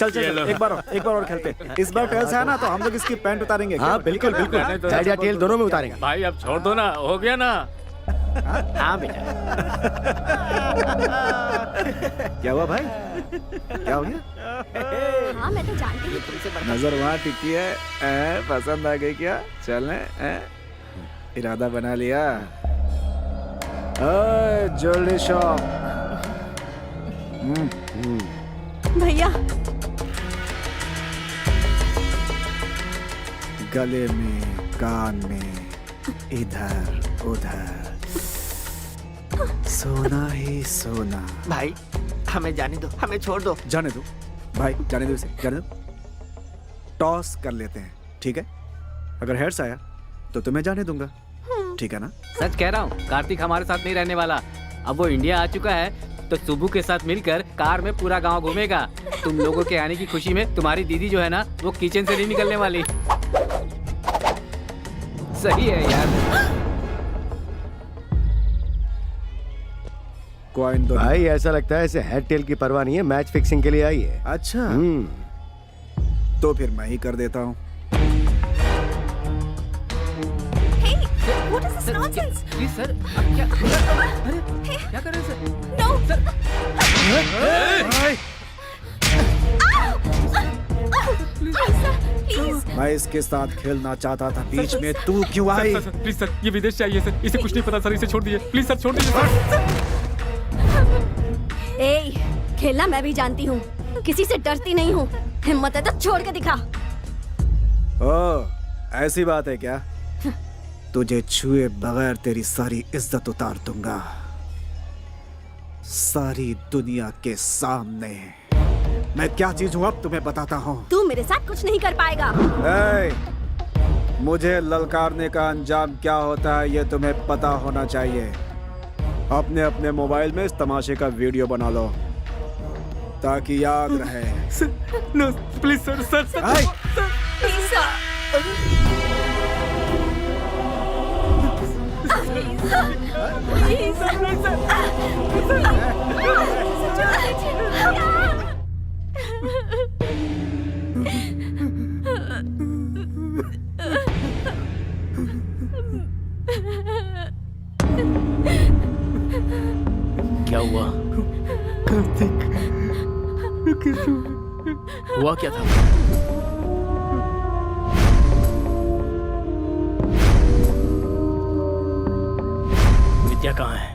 चल चल एक बार और खेलते। इस बार टेल्स है ना तो हम लोग इसकी पैंट उतारेंगे। हाँ बिल्कुल बिल्कुल, हेड या टेल दोनों में उतारेंगे। भाई अब छोड़ दो ना, हो गया ना। हाँ बेटा। क्या हुआ भाई, क्या हो गया? हाँ मैं तो जानती हूँ तुमसे बड़ा। नजर वहाँ टिकी है, पसंद आ गई क्या? चलें, इरादा बना लिया। Jewellery shop. भैया गले में, कान में, इधर उधर सोना ही सोना। भाई हमें जाने दो, हमें छोड़ दो। जाने दो भाई, जाने दो इसे, जाने दो। टॉस कर लेते हैं, ठीक है? अगर हेड्स आया तो तुम्हें जाने दूंगा, ठीक है ना? सच कह रहा हूँ, कार्तिक हमारे साथ नहीं रहने वाला। अब वो इंडिया आ चुका है तो सुबू के साथ मिलकर कार में पूरा गांव घूमेगा। तुम लोगों के आने की खुशी में तुम्हारी दीदी जो है ना, वो किचन से नहीं निकलने वाली। सही है यार। कॉइन दो भाई ऐसा लगता है इसे हेड टेल की परवाह नहीं है, मैच फिक्सिंग के लिए आई है। अच्छा तो फिर मैं ही कर देता हूँ। What is this nonsense? Please sir, क्या अरे क्या कर रहे हैं सर? No. Sir Please. मैं इसके साथ खेलना चाहता था, बीच में तू क्यों आई? प्लीज सर, ये विदेश चाहिए सर, इसे कुछ नहीं पता सर, इसे छोड़ दीजिए प्लीज सर, छोड़ दीजिए सर। ए, खेलना मैं भी जानती हूँ, किसी से डरती नहीं हूँ। हिम्मत है तो छोड़ के दिखा। ओ, ऐसी बात है क्या? तुझे छुए बगैर तेरी सारी इज्जत उतार दूंगा, सारी दुनिया के सामने। मैं क्या चीज हूँ अब तुम्हें बताता हूँ। तू मेरे साथ कुछ नहीं कर पाएगा। मुझे ललकारने का अंजाम क्या होता है ये तुम्हें पता होना चाहिए। अपने अपने मोबाइल में इस तमाशे का वीडियो बना लो ताकि याद रहे। No please sir, sir sir Please, sir. Please, क्या हुआ? कार्तिक हुआ क्या था? विद्या कहाँ है?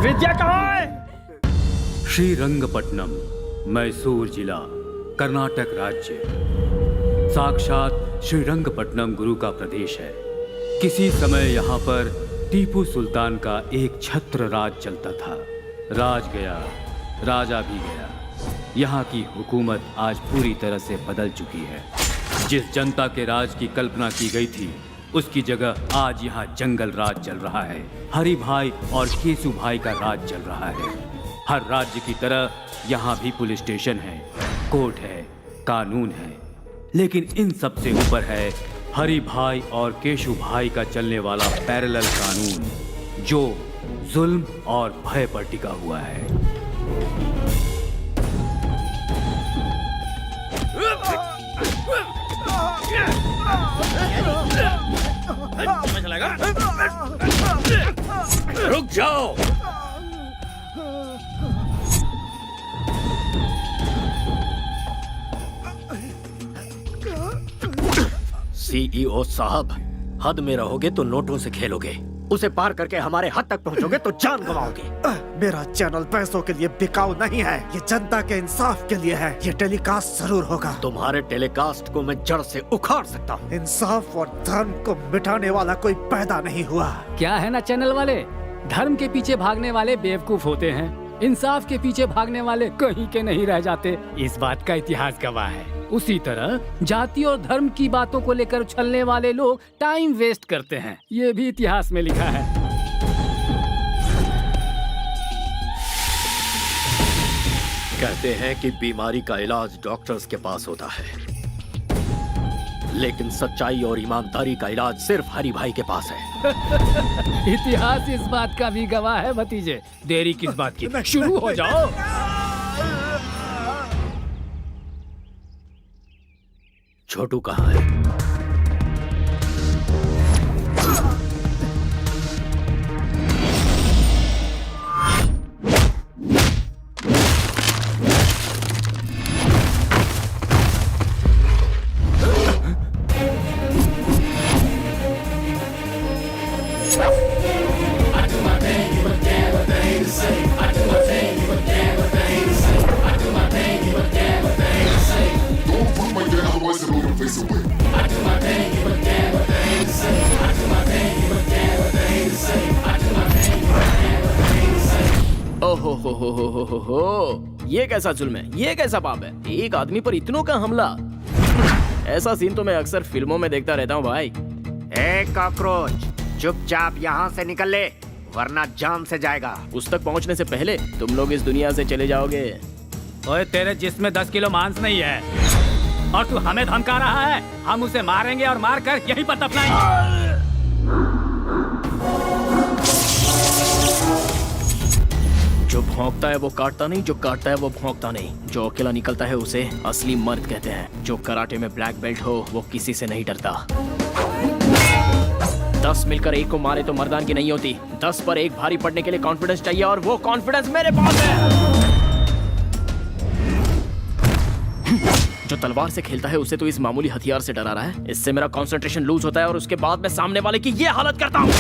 विद्या कहाँ है? श्रीरंगपट्टनम, मैसूर जिला, कर्नाटक राज्य। साक्षात श्रीरंगपट्टनम गुरु का प्रदेश है। किसी समय यहाँ पर टीपू सुल्तान का एक छत्र राज चलता था। राज गया, राजा भी गया। यहाँ की हुकूमत आज पूरी तरह से बदल चुकी है। जिस जनता के राज की कल्पना की गई थी, उसकी जगह आज यहाँ जंगल राज चल रहा है। हरि भाई और केसु भाई का राज चल रहा है। हर राज्य की तरह यहाँ भी पुलिस स्टेशन है, कोर्ट है, कानून है, लेकिन इन सब से ऊपर है हरि भाई और केशु भाई का चलने वाला पैरेलल कानून, जो जुल्म और भय पर टिका हुआ है। रुक जाओ। सीईओ साहब, हद में रहोगे तो नोटों से खेलोगे, उसे पार करके हमारे हद तक पहुंचोगे तो जान गंवाओगे। मेरा चैनल पैसों के लिए बिकाऊ नहीं है, ये जनता के इंसाफ के लिए है। ये टेलीकास्ट जरूर होगा। तुम्हारे टेलीकास्ट को मैं जड़ से उखाड़ सकता हूँ। इंसाफ और धर्म को मिटाने वाला कोई पैदा नहीं हुआ। क्या है ना चैनल वाले, धर्म के पीछे भागने वाले बेवकूफ होते हैं, इंसाफ के पीछे भागने वाले कहीं के नहीं रह जाते। इस बात का इतिहास गवाह है। उसी तरह जाति और धर्म की बातों को लेकर उछलने वाले लोग टाइम वेस्ट करते हैं, ये भी इतिहास में लिखा है। कहते हैं कि बीमारी का इलाज डॉक्टर्स के पास होता है, लेकिन सच्चाई और ईमानदारी का इलाज सिर्फ हरि भाई के पास है। इतिहास इस बात का भी गवाह है भतीजे। देरी किस बात की, शुरू हो जाओ। छोटू कहाँ है? हो, ये कैसा जुल्म है, ये कैसा पाप है, एक आदमी पर इतनों का हमला। ऐसा सीन तो मैं अक्सर फिल्मों में देखता रहता हूँ भाई। ए कॉकरोच, चुपचाप यहाँ से निकल ले, वरना जान से जाएगा। उस तक पहुँचने से पहले तुम लोग इस दुनिया से चले जाओगे। ओए तेरे जिस्म में 10 किलो मांस नहीं है और तू हमें धमका रहा है। हम उसे मारेंगे और मार कर यहीं पर दफनाएंगे। जो भौंकता है वो काटता नहीं, जो काटता है वो भौंकता नहीं। जो अकेला निकलता है उसे असली मर्द कहते हैं। जो कराटे में ब्लैक बेल्ट हो वो किसी से नहीं डरता। 10 मिलकर एक को मारे तो मर्दानगी नहीं होती। 10 पर एक भारी पड़ने के लिए कॉन्फिडेंस चाहिए और वो कॉन्फिडेंस मेरे पास है। जो तलवार से खेलता है उसे तो इस मामूली हथियार से डरा रहा है। इससे मेरा कंसंट्रेशन लूज होता है और उसके बाद मैं सामने वाले की ये हालत करता हूँ।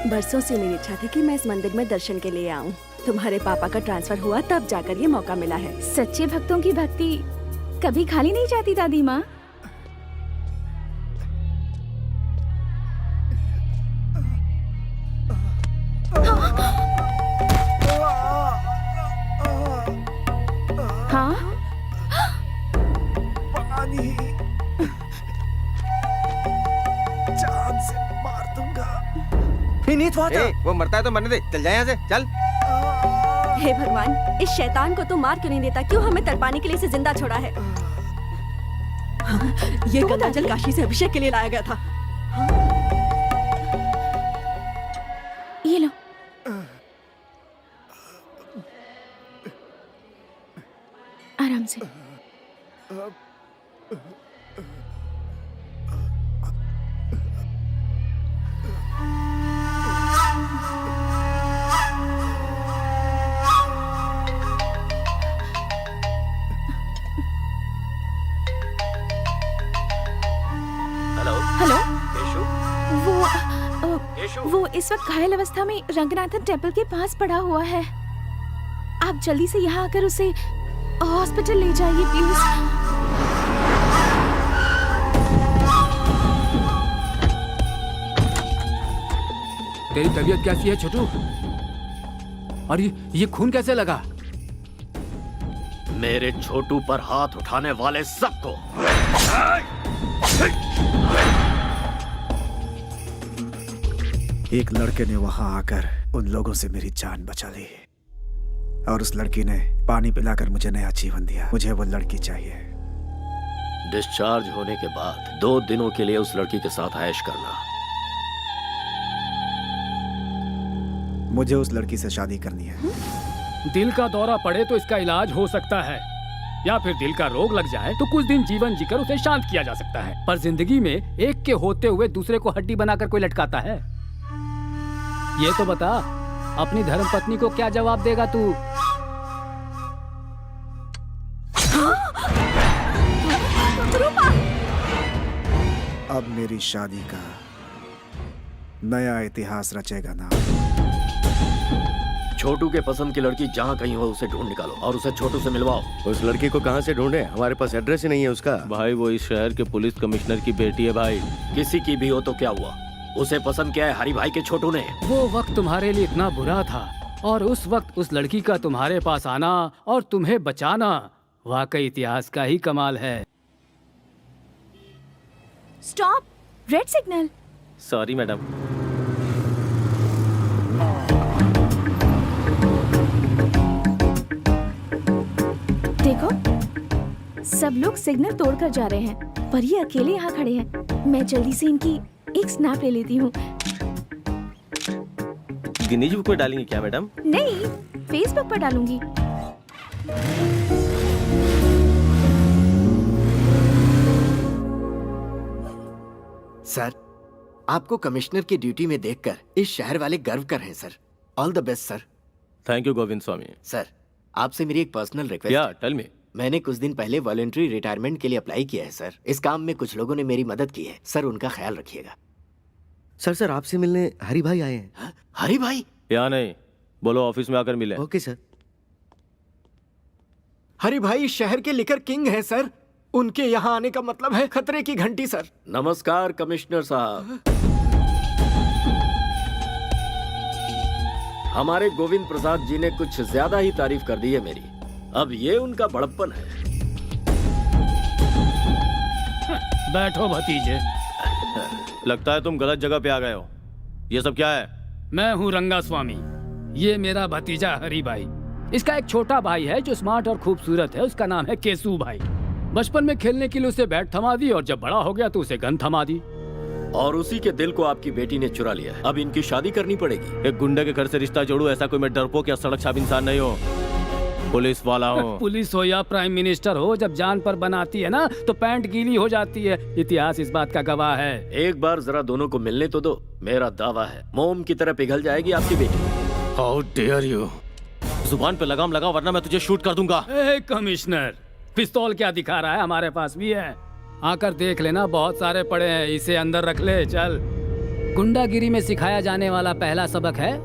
बरसों से मेरी इच्छा थी कि मैं इस मंदिर में दर्शन के लिए आऊं। तुम्हारे पापा का ट्रांसफर हुआ तब जाकर ये मौका मिला है। सच्चे भक्तों की भक्ति कभी खाली नहीं जाती दादी माँ। हाँ पानी जान से मार दूंगा। वो मरता है तो मरने दे, चल जाए यहाँ से, चल। हे भगवान, इस शैतान को तू मार क्यों नहीं देता? क्यों हमें तड़पाने के लिए इसे जिंदा छोड़ा है? ये गंगाजल काशी से अभिषेक के लिए लाया गया था। ये लो। आराम से। हेलो, वो इस वक्त घायल अवस्था में रंगनाथन टेम्पल के पास पड़ा हुआ है। आप जल्दी से यहाँ आकर उसे हॉस्पिटल ले जाइए प्लीज। तेरी तबीयत कैसी है छोटू? और ये खून कैसे लगा? मेरे छोटू पर हाथ उठाने वाले सबको एक लड़के ने वहां आकर उन लोगों से मेरी जान बचा ली और उस लड़की ने पानी पिलाकर मुझे नया जीवन दिया। मुझे वो लड़की चाहिए। डिस्चार्ज होने के बाद 2 दिनों के लिए उस लड़की के साथ ऐश करना। मुझे उस लड़की से शादी करनी है। दिल का दौरा पड़े तो इसका इलाज हो सकता है, या फिर दिल का रोग लग जाए तो कुछ दिन जीवन जीकर उसे शांत किया जा सकता है। पर जिंदगी में एक के होते हुए दूसरे को हड्डी बनाकर कोई लटकाता है? ये तो बता, अपनी धर्मपत्नी को क्या जवाब देगा तू? अब मेरी शादी का नया इतिहास रचेगा ना। छोटू के पसंद की लड़की जहाँ कहीं हो उसे ढूंढ निकालो और उसे छोटू से मिलवाओ। उस लड़की को कहाँ से ढूंढे? हमारे पास एड्रेस ही नहीं है उसका। भाई वो इस शहर के पुलिस कमिश्नर की बेटी है भाई। किसी की भी हो तो क्या हुआ, उसे पसंद किया है हरी भाई के छोटू ने। वो वक्त तुम्हारे लिए इतना बुरा था और उस वक्त उस लड़की का तुम्हारे पास आना और तुम्हें बचाना वाकई इतिहास का ही कमाल है। Stop, red signal. Sorry madam. देखो, सब लोग सिग्नल तोड़कर जा रहे हैं पर ये अकेले यहाँ खड़े हैं। मैं जल्दी से इनकी एक स्नैप ले लेती हूँ। गिनीज बुक में डालेंगे क्या मैडम? नहीं, फेसबुक पर डालूंगी। सर, आपको कमिश्नर की ड्यूटी में देखकर इस शहर वाले गर्व कर रहे हैं sir. All the best sir. Thank you Govind Swami. Sir, आपसे मेरी एक पर्सनल रिक्वेस्ट या है। Tell me. मैंने कुछ दिन पहले वॉलंटरी रिटायरमेंट के लिए अप्लाई किया है सर। इस काम में कुछ लोगों ने मेरी मदद की है सर, उनका ख्याल रखिएगा। सर आपसे मिलने हरी भाई आए हैं। हाँ? हरी भाई? या नहीं, बोलो ऑफिस में आकर मिले। Okay sir. हरी भाई शहर के लिकर किंग हैं सर। उनके यहाँ आने का मतलब है खतरे की घंटी सर। नमस्कार कमिश्नर साहब। हमारे गोविंद प्रसाद जी ने कुछ ज्यादा ही तारीफ कर दी है मेरी। अब ये उनका बड़प्पन है। बैठो भतीजे। लगता है तुम गलत जगह पे आ गए हो। ये सब क्या है? मैं हूँ रंगा स्वामी, ये मेरा भतीजा हरी भाई। इसका एक छोटा भाई है जो स्मार्ट और खूबसूरत है, उसका नाम है केसू भाई। बचपन में खेलने के लिए उसे बैट थमा दी और जब बड़ा हो गया तो उसे गन थमा दी। और उसी के दिल को आपकी बेटी ने चुरा लिया है। अब इनकी शादी करनी पड़ेगी। एक गुंडे के घर से रिश्ता जोड़ू, ऐसा कोई मैं डरपोक या सड़क छाप इंसान नहीं हूँ। पुलिस वाला हूँ। पुलिस हो या प्राइम मिनिस्टर हो, जब जान पर बनाती है ना तो पैंट गीली हो जाती है। इतिहास इस बात का गवाह है। एक बार जरा दोनों को मिलने तो दो। मेरा दावा है मोम की तरह पिघल जाएगी आपकी बेटी। How dare you. जुबान पे लगाम लगा वरना मैं तुझे शूट कर दूंगा। ए कमिश्नर, पिस्तौल क्या दिखा रहा है? हमारे पास भी है, आकर देख लेना, बहुत सारे पड़े हैं। इसे अंदर रख ले। चल। गुंडागिरी में सिखाया जाने वाला पहला सबक है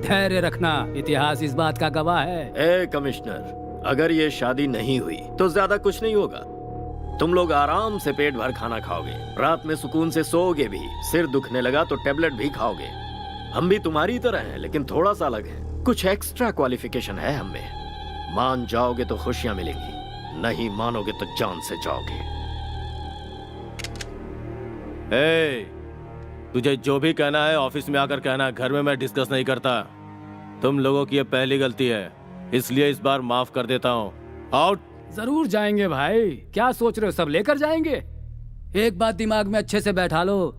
धैर्य रखना। इतिहास इस बात का गवाह है। ए कमिश्नर, अगर ये शादी नहीं हुई तो ज्यादा कुछ नहीं होगा। तुम लोग आराम से पेट भर खाना खाओगे, रात में सुकून से सोओगे भी, सिर दुखने लगा तो टेबलेट भी खाओगे। हम भी तुम्हारी तरह हैं लेकिन थोड़ा सा अलग है। कुछ एक्स्ट्रा क्वालिफिकेशन है हम में। मान जाओगे तो खुशियां मिलेंगी, नहीं मानोगे तो जान से जाओगे। ए, तुझे जो भी कहना है ऑफिस में आकर कहना, घर में मैं डिस्कस नहीं करता। तुम लोगों की ये पहली गलती है, इसलिए इस बार माफ कर देता हूँ। आउट। जरूर जाएंगे भाई, क्या सोच रहे हो? सब लेकर जाएंगे। एक बात दिमाग में अच्छे से बैठा लो,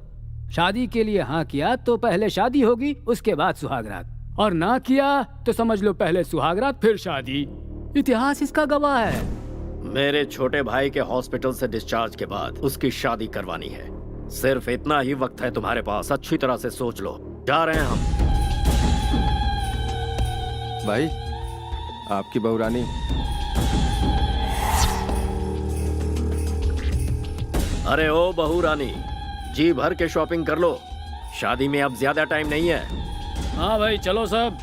शादी के लिए हाँ किया तो पहले शादी होगी, उसके बाद सुहागरात, और ना किया तो समझ लो पहले सुहागरात फिर शादी। इतिहास इसका गवाह है। मेरे छोटे भाई के हॉस्पिटल से डिस्चार्ज के बाद उसकी शादी करवानी है। सिर्फ इतना ही वक्त है तुम्हारे पास, अच्छी तरह से सोच लो। जा रहे हैं हम। भाई आपकी बहू रानी। अरे ओ बहू रानी, जी भर के शॉपिंग कर लो, शादी में अब ज्यादा टाइम नहीं है। हाँ भाई चलो सब।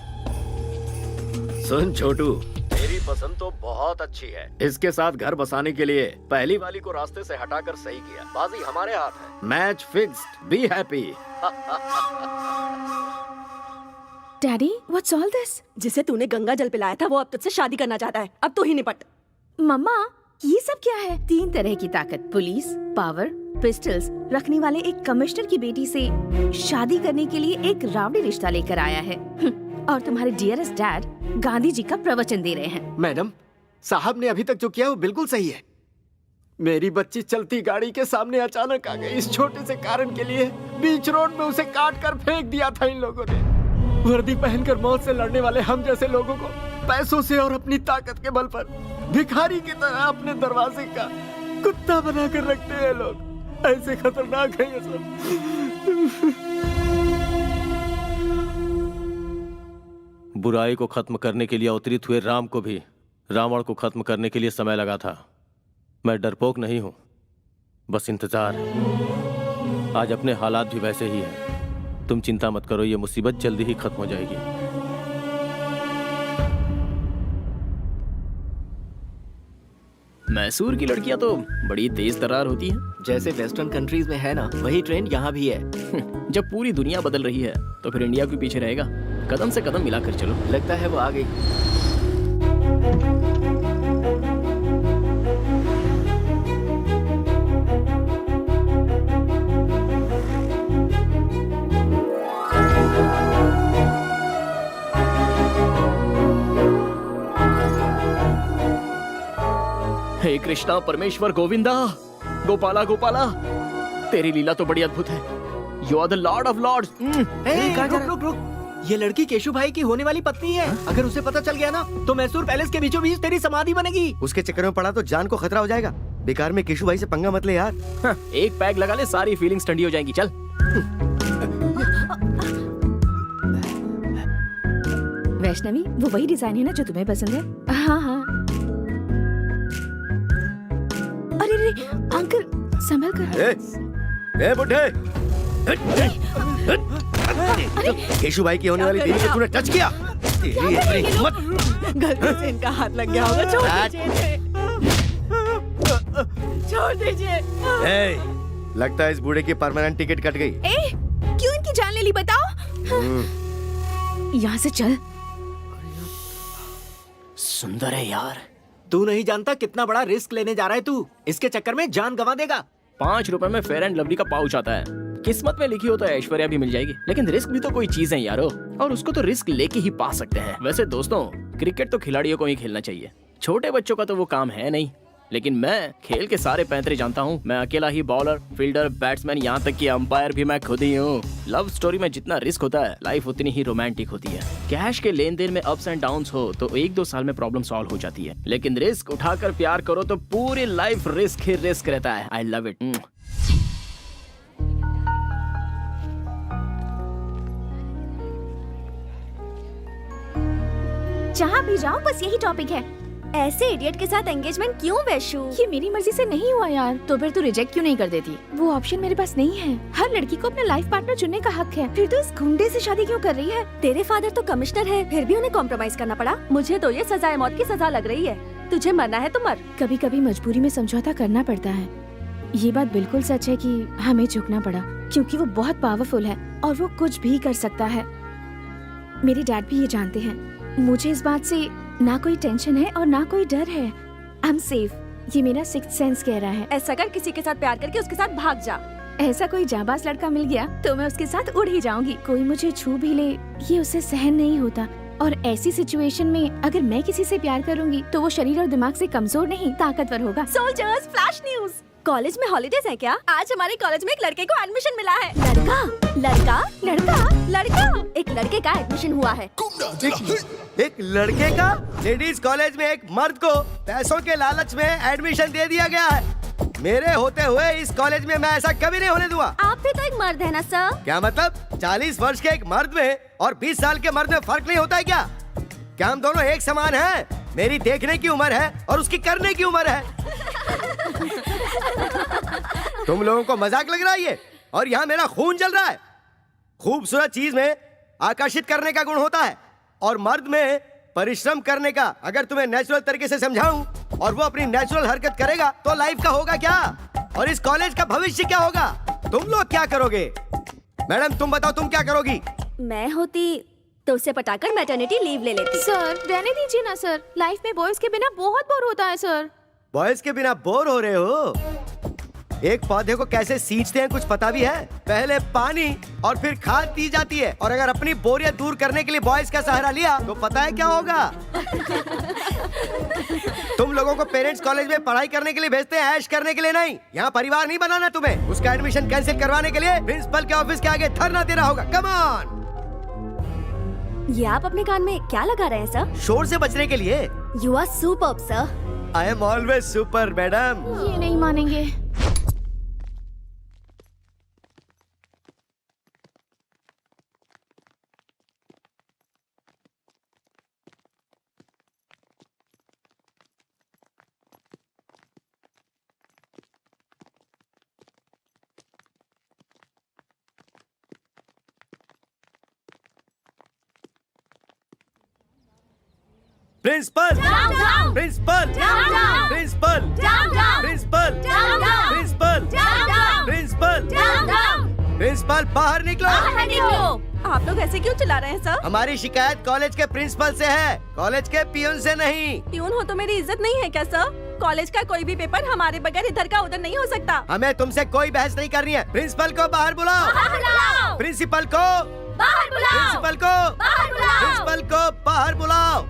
सुन छोटू, मेरी पसंद तो बहुत अच्छी है। इसके साथ घर बसाने के लिए पहली वाली को रास्ते से हटाकर सही किया। बाजी हमारे हाथ है। Match fixed, be happy. Daddy, what's all this? जिसे तूने गंगा जल पिलाया था वो अब तुझसे शादी करना चाहता है। अब तू ही निपट। मम्मा, ये सब क्या है? 3 तरह की ताकत, पुलिस, पावर, पिस्टल्स रखने वाले एक कमिश्नर की बेटी से शादी करने के लिए एक रावड़ी रिश्ता लेकर आया है। और तुम्हारे डियरेस्ट डैड गांधी जी का प्रवचन दे रहे हैं। मैडम, साहब ने अभी तक जो किया वो बिल्कुल सही है। मेरी बच्ची चलती गाड़ी के सामने अचानक आ गई। इस छोटे से कारण के लिए बीच रोड में उसे काट कर फेंक दिया था इन लोगों ने। वर्दी पहनकर मौत से लड़ने वाले हम जैसे लोगों को पैसों से और अपनी ताकत के बल पर भिखारी की तरह अपने दरवाजे का कुत्ता बनाकर रखते हैं लोग। ऐसे खतरनाक है ये सब। बुराई को खत्म करने के लिए अवतरित हुए राम को भी रावण को खत्म करने के लिए समय लगा था। मैं डरपोक नहीं हूं, बस इंतजार है। आज अपने हालात भी वैसे ही हैं। तुम चिंता मत करो, ये मुसीबत जल्दी ही खत्म हो जाएगी। मैसूर की लड़कियां तो बड़ी तेज तर्रार होती हैं। जैसे वेस्टर्न कंट्रीज में है ना, वही ट्रेंड यहाँ भी है। जब पूरी दुनिया बदल रही है तो फिर इंडिया क्यों पीछे रहेगा? कदम से कदम मिलाकर चलो। लगता है वो आ गई। हे कृष्णा परमेश्वर गोविंदा, गोपाला गोपाला, तेरी लीला तो बड़ी अद्भुत है। You are the lord of lords. रुक रुक रुक, ये लड़की केशु भाई की होने वाली पत्नी है। अगर उसे पता चल गया ना तो मैसूर पैलेस के बीचों बीच तेरी समाधि बनेगी। उसके चक्कर में पड़ा तो जान को खतरा हो जाएगा। बेकार में केशु भाई से पंगा मत ले यार। एक पैग लगा ले, सारी फीलिंग्स ठंडी हो जाएंगी। चल। वैष्णवी, वो वही डिजाइन है ना जो तुम्हें पसंद है? हाँ हाँ। अरे अरे अंकल, संभल कर। ए बुढ़े, केशु भाई की होने वाली बीवी को तूने टच किया। तेरी इतनी हिम्मत। गलती से इनका हाथ लग गया होगा। छोड़ दीजिए। लगता है इस बूढ़े की परमानेंट टिकट कट गई। क्यों इनकी जान ले ली बताओ? यहाँ से चल। सुंदर है यार। तू नहीं जानता कितना बड़ा रिस्क लेने जा रहा है तू। इसके चक्कर में जान गंवा देगा। 5 रुपए में फेयर एंड लवली का पाउच आता है। किस्मत में लिखी हो तो ऐश्वर्या भी मिल जाएगी, लेकिन रिस्क भी तो कोई चीज है यारो, और उसको तो रिस्क लेके ही पा सकते हैं। वैसे दोस्तों, क्रिकेट तो खिलाड़ियों को ही खेलना चाहिए, छोटे बच्चों का तो वो काम है नहीं। लेकिन मैं खेल के सारे पैंतरे जानता हूँ। मैं अकेला ही बॉलर, फील्डर, बैट्समैन, यहाँ तक कि अंपायर भी मैं खुद ही हूँ। लव स्टोरी में जितना रिस्क होता है, लाइफ उतनी ही रोमांटिक होती है। कैश के लेन देन में अप्स एंड डाउन्स हो तो 1-2 साल में प्रॉब्लम सॉल्व हो जाती है, लेकिन रिस्क उठाकर प्यार करो तो पूरी लाइफ रिस्क ही रिस्क रहता है। I love it. जहाँ भी जाओ बस यही टॉपिक है। ऐसे इडियट के साथ एंगेजमेंट क्यों वैशु? ये मेरी मर्जी से नहीं हुआ यार। तो फिर तू रिजेक्ट क्यों नहीं कर देती? वो ऑप्शन मेरे पास नहीं है। हर लड़की को अपना लाइफ पार्टनर चुनने का हक है। फिर तो इस गुंडे से शादी क्यों कर रही है? तेरे फादर तो कमिश्नर है, फिर भी उन्हें कॉम्प्रोमाइज करना पड़ा। मुझे तो ये सजाए मौत की सजा लग रही है। तुझे मरना है तो मर। कभी कभी मजबूरी में समझौता करना पड़ता है। ये बात बिल्कुल सच है कि हमें झुकना पड़ा, क्योंकि वो बहुत पावरफुल है और वो कुछ भी कर सकता है। मेरे डैड भी ये जानते हैं। मुझे इस बात से ना कोई टेंशन है और ना कोई डर है। I am safe. ये मेरा सिक्स्थ सेंस कह रहा है। ऐसा कर, किसी के साथ प्यार करके उसके साथ भाग जा। ऐसा कोई जाबाज लड़का मिल गया तो मैं उसके साथ उड़ ही जाऊंगी। कोई मुझे छू भी ले, ये उसे सहन नहीं होता। और ऐसी सिचुएशन में अगर मैं किसी से प्यार करूंगी तो वो शरीर और दिमाग से कमजोर नहीं, ताकतवर होगा। Soldiers, flash news. कॉलेज में हॉलीडेज है क्या? आज हमारे कॉलेज में एक लड़के को एडमिशन मिला है। लड़का लड़का लड़का लड़का एक लड़के का एडमिशन हुआ है। एक लड़के का लेडीज कॉलेज में एक मर्द को पैसों के लालच में एडमिशन दे दिया गया है। मेरे होते हुए इस कॉलेज में मैं ऐसा कभी नहीं होने दूंगा। आप भी तो एक मर्द है ना सर? क्या मतलब? 40 वर्ष के एक मर्द में और 20 साल के मर्द में फर्क नहीं होता है क्या? क्या हम दोनों एक समान हैं? मेरी देखने की उम्र है और उसकी करने की उम्र है। तुम लोगों को मजाक लग रहा है ये? और यहाँ मेरा खून जल रहा है। खूबसूरत चीज में आकर्षित करने का गुण होता है और मर्द में परिश्रम करने का। अगर तुम्हें नेचुरल तरीके से समझाऊं और वो अपनी नेचुरल हरकत करेगा तो लाइफ का होगा क्या, और इस कॉलेज का भविष्य क्या होगा? तुम लोग क्या करोगे? मैडम तुम बताओ, तुम क्या करोगी? मैं होती तो उसे पटाकर मैटरनिटी लीव ले लेती। सर रहने दीजिए ना सर। लाइफ में बॉयज के बिना बहुत बोर होता है सर। बॉयज के बिना बोर हो रहे हो? एक पौधे को कैसे सींचते हैं कुछ पता भी है? पहले पानी और फिर खाद दी जाती है। और अगर अपनी बोरियत दूर करने के लिए बॉयज का सहारा लिया तो पता है क्या होगा? तुम लोगों को पेरेंट्स कॉलेज में पढ़ाई करने के लिए भेजते हैं, ऐश करने के लिए नहीं। यहाँ परिवार नहीं बनाना तुम्हें। उसका एडमिशन कैंसिल करवाने के लिए प्रिंसिपल के ऑफिस के आगे धरना देना होगा। Come on. ये आप अपने कान में क्या लगा रहे हैं सर? शोर से बचने के लिए। You are superb sir. I am always super madam. ये नहीं मानेंगे। Principal principal principal principal principal principal principal बाहर निकलो। आप लोग ऐसे क्यों चिल्ला रहे हैं सर? हमारी शिकायत कॉलेज के प्रिंसिपल से है, कॉलेज के पियून से नहीं। प्यून हो तो मेरी इज्जत नहीं है क्या सर? कॉलेज का कोई भी पेपर हमारे बगैर इधर का उधर नहीं हो सकता। हमें तुमसे कोई बहस नहीं करनी है। प्रिंसिपल को बाहर बुलाओ। प्रिंसिपल को बाहर बुलाओ। प्रिंसिपल को बाहर बुलाओ। प्रिंसिपल को बाहर बुलाओ।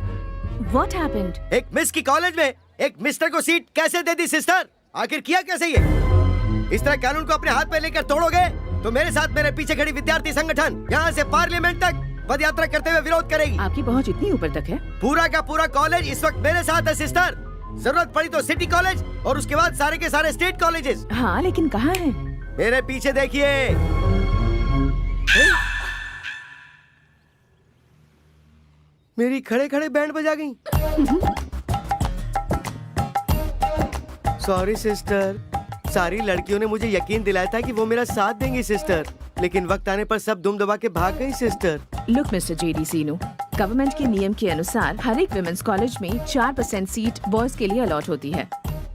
What happened? एक मिस की कॉलेज में एक मिस्टर को सीट कैसे दे दी सिस्टर? आखिर किया कैसे ये? इस तरह कानून को अपने हाथ में लेकर तोड़ोगे तो मेरे साथ मेरे पीछे खड़ी विद्यार्थी संगठन यहाँ से पार्लियामेंट तक पद यात्रा करते हुए विरोध करेगी। आपकी पहुंच इतनी ऊपर तक है? पूरा का पूरा कॉलेज इस वक्त मेरे साथ है सिस्टर। जरूरत पड़ी तो सिटी कॉलेज और उसके बाद सारे के सारे स्टेट कॉलेजेस। हाँ, लेकिन कहाँ है? मेरे पीछे देखिए। मेरी खड़े खड़े बैंड बजा गई। सॉरी सिस्टर, सारी लड़कियों ने मुझे यकीन दिलाया था कि वो मेरा साथ देंगी सिस्टर, लेकिन वक्त आने पर सब दुम दबा के भाग गई सिस्टर। लुक मिस्टर जेडी सीनू, गवर्नमेंट के नियम के अनुसार हर एक विमेंस कॉलेज में 4% सीट बॉयज के लिए अलॉट होती है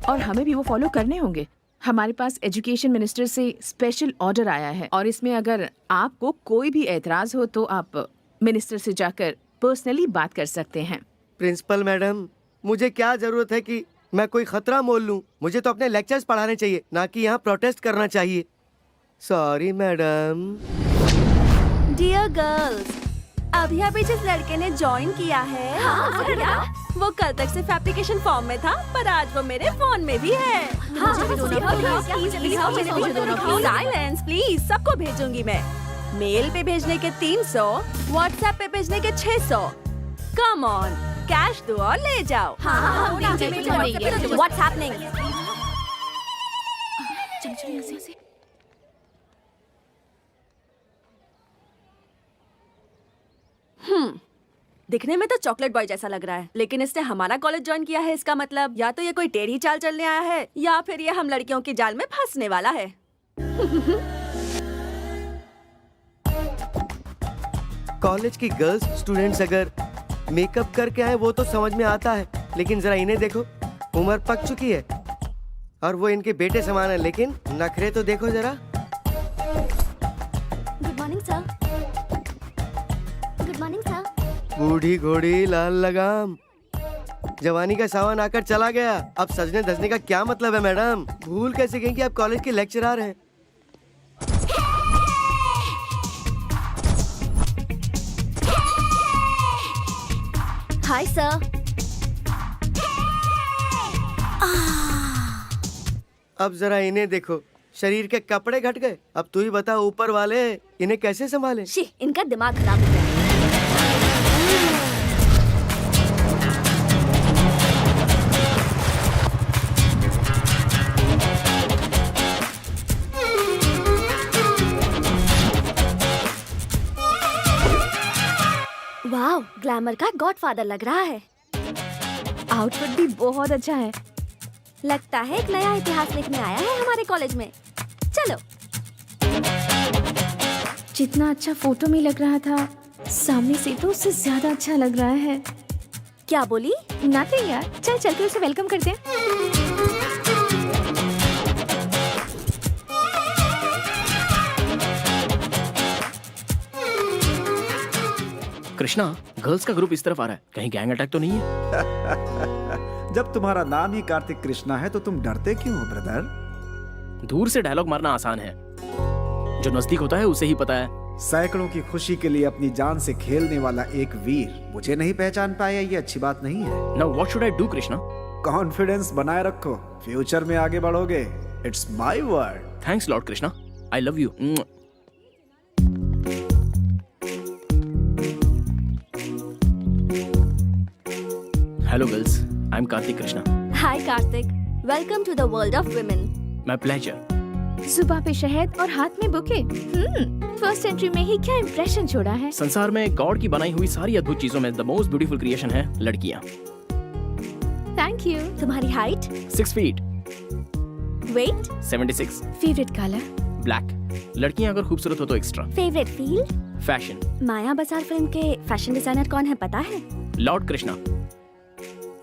और हमें भी वो फॉलो करने होंगे। हमारे पास एजुकेशन मिनिस्टर से स्पेशल ऑर्डर आया है और इसमें अगर आपको कोई भी एतराज हो तो आप मिनिस्टर से जाकर पर्सनली बात कर सकते हैं। प्रिंसिपल मैडम, मुझे क्या जरूरत है कि मैं कोई खतरा मोल लूं? मुझे तो अपने लेक्चर्स पढ़ाने चाहिए, ना कि यहाँ प्रोटेस्ट करना चाहिए। Sorry madam. डियर गर्ल्स, अभी अभी जिस लड़के ने ज्वाइन किया है वो कल तक सिर्फ एप्लीकेशन फॉर्म में था, पर आज वो मेरे फोन में भी है। साइलेंस प्लीज, सबको भेजूंगी मैं। मेल पे भेजने के 300, व्हाट्सएप पे भेजने के 600। कम ऑन, कैश दो और ले जाओ। What's happening? दिखने में तो चॉकलेट बॉय जैसा लग रहा है, लेकिन इसने हमारा कॉलेज ज्वाइन किया है। इसका मतलब या तो ये कोई टेढ़ी चाल चलने आया है या फिर ये हम लड़कियों की जाल में फंसने वाला है। कॉलेज की गर्ल्स स्टूडेंट्स अगर मेकअप करके आए वो तो समझ में आता है, लेकिन जरा इन्हें देखो, उम्र पक चुकी है और वो इनके बेटे समान है, लेकिन नखरे तो देखो जरा। Good morning sir. Good morning sir. बूढ़ी घोड़ी लाल लगाम, जवानी का सावन आकर चला गया, अब सजने धजने का क्या मतलब है मैडम? भूल कैसे गई कि आप कॉलेज के लेक्चरर हैं? Hi sir. अब जरा इन्हें देखो, शरीर के कपड़े घट गए। अब तू ही बता ऊपर वाले इन्हें कैसे संभाले? शी, इनका दिमाग खराब हो गया। वाओ, ग्लैमर का गॉडफादर लग रहा है। आउटफिट भी बहुत अच्छा है। लगता है एक नया इतिहास लिखने आया है हमारे कॉलेज में। चलो। जितना अच्छा फोटो में लग रहा था, सामने से तो उससे ज्यादा अच्छा लग रहा है। क्या बोली? नथिंग यार, चल चल के उसे वेलकम करते हैं। कृष्णा, गर्ल्स का ग्रुप इस तरफ आ रहा है, कहीं गैंग अटैक तो नहीं है? जब तुम्हारा नाम ही कार्तिक कृष्णा है तो तुम डरते क्यों हो ब्रदर? दूर से डायलॉग मारना आसान है, जो नजदीक होता है उसे ही पता है। सैकड़ों की खुशी के लिए अपनी जान से खेलने वाला एक वीर मुझे नहीं पहचान पाया, ये अच्छी बात नहीं है। Now what should I do Krishna? Confidence बनाए रखो, फ्यूचर में आगे बढ़ोगे। It's my word. Thanks lord Krishna, I love you. Hello girls, I am Kartik Krishna. Hi Kartik, welcome to the world of women. My pleasure. सुबह पे शहद और हाथ में बुके। फर्स्ट एंट्री में ही क्या इंप्रेशन छोड़ा है। संसार में गॉड की बनाई हुई सारी अद्भुत चीजों में द मोस्ट ब्यूटीफुल क्रिएशन है लड़कियां। Thank you. तुम्हारी height? 6 feet. Weight? 76। Favourite colour? Black. लड़कियां अगर खूबसूरत हो तो extra. Favourite field? Fashion. Maya Bazaar film के फैशन डिजाइनर कौन है पता है? लॉर्ड कृष्णा।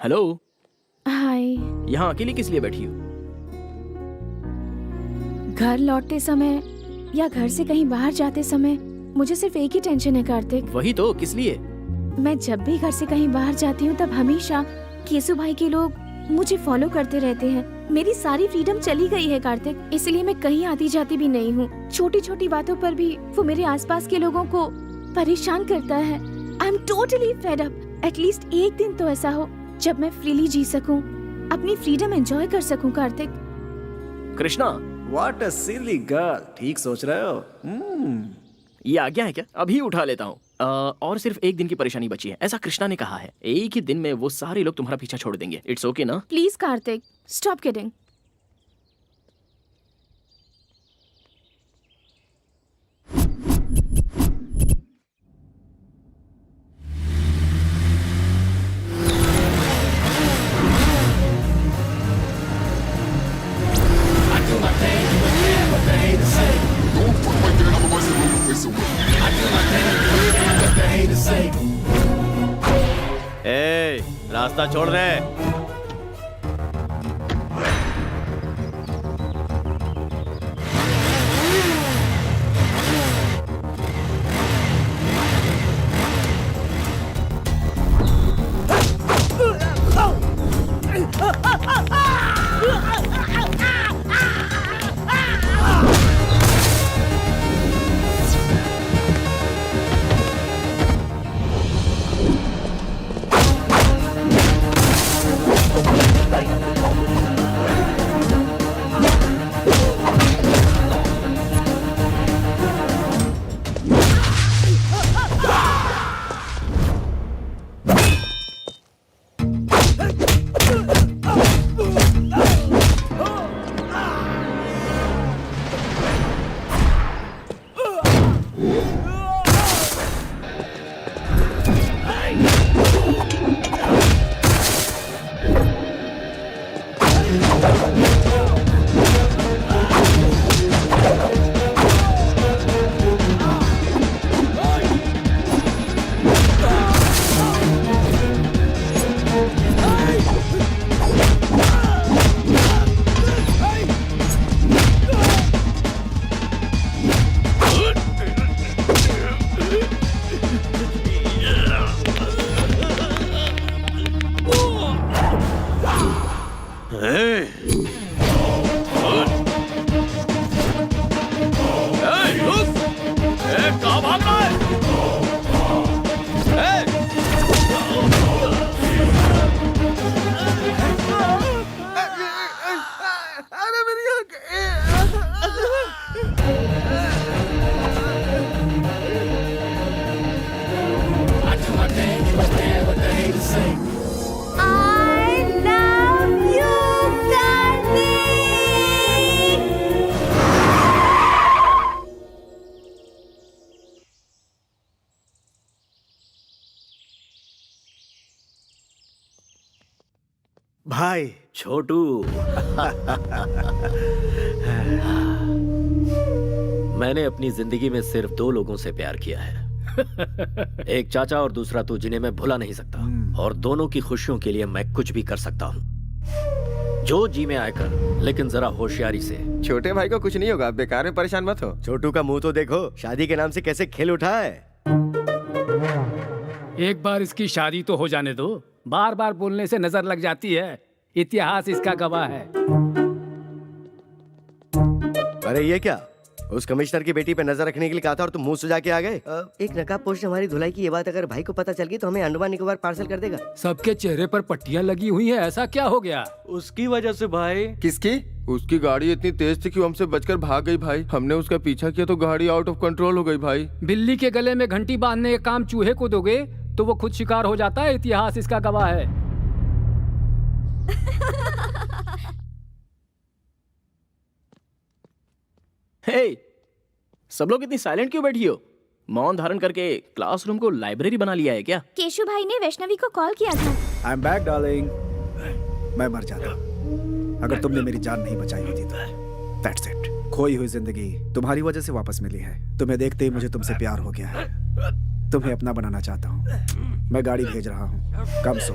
Hello, hi. यहाँ अकेली किस लिए बैठी हो? घर लौटते समय या घर से कहीं बाहर जाते समय मुझे सिर्फ एक ही टेंशन है कार्तिक। वही तो, किस लिए? मैं जब भी घर से कहीं बाहर जाती हूँ तब हमेशा केसु भाई के लोग मुझे फॉलो करते रहते हैं। मेरी सारी फ्रीडम चली गई है कार्तिक, इसलिए मैं कहीं आती जाती भी नहीं हूँ। छोटी छोटी बातों पर भी वो मेरे आसपास के लोगों को परेशान करता है। I am totally fed up. At least एक दिन तो ऐसा हो जब मैं फ्रीली जी सकूं, अपनी फ्रीडम एंजॉय कर सकूं Kartik. Krishna, what a silly girl. ठीक सोच रहे हो। ये आज्ञा है क्या? अभी उठा लेता हूँ। और सिर्फ एक दिन की परेशानी बची है, ऐसा कृष्णा ने कहा है। एक ही दिन में वो सारे लोग तुम्हारा पीछा छोड़ देंगे। इट्स ओके ना? Please Kartik, stop kidding. ए, रास्ता छोड़ रहे। भाई छोटू। मैंने अपनी जिंदगी में सिर्फ 2 लोगों से प्यार किया है। एक चाचा और दूसरा तू, जिन्हें मैं भुला नहीं सकता। और दोनों की खुशियों के लिए मैं कुछ भी कर सकता हूँ। जो जी में आकर, लेकिन जरा होशियारी से। छोटे भाई को कुछ नहीं होगा, बेकार में परेशान मत हो। छोटू का मुंह तो देखो, शादी के नाम से कैसे खेल उठा है। एक बार इसकी शादी तो हो जाने दो। बार बार बोलने से नजर लग जाती है। इतिहास इसका गवाह है। अरे ये क्या, उस कमिश्नर की बेटी पे नजर रखने के लिए कहा था और तुम मुंह सुजा के आ गए। एक नकाबपोश ने हमारी धुलाई की ये बात अगर भाई को पता चल गई तो हमें अंडमान निकोबार पार्सल कर देगा। सबके चेहरे पर पट्टियां लगी हुई हैं, ऐसा क्या हो गया? उसकी वजह से भाई। किसकी? उसकी गाड़ी इतनी तेज थी कि वो हमसे बचकर भाग गई भाई। हमने उसका पीछा किया तो गाड़ी आउट ऑफ कंट्रोल हो गई भाई। बिल्ली के गले में घंटी बांधने का काम चूहे को दोगे तो वो खुद शिकार हो जाता है। इतिहास इसका गवाह है। हे, सब लोग इतनी साइलेंट क्यों बैठी हो? मौन धारण करके क्लासरूम को लाइब्रेरी बना लिया है क्या? केशु भाई ने वैष्णवी को कॉल किया था। I am back darling. मैं मर जाता अगर तुमने मेरी जान नहीं बचाई होती तो। That's it. खोई हुई जिंदगी तुम्हारी वजह से वापस मिली है। तुम्हें देखते ही मुझे तुमसे प्यार हो गया है। तुम्हें अपना बनाना चाहता हूँ। मैं गाड़ी भेज रहा हूँ। कम सो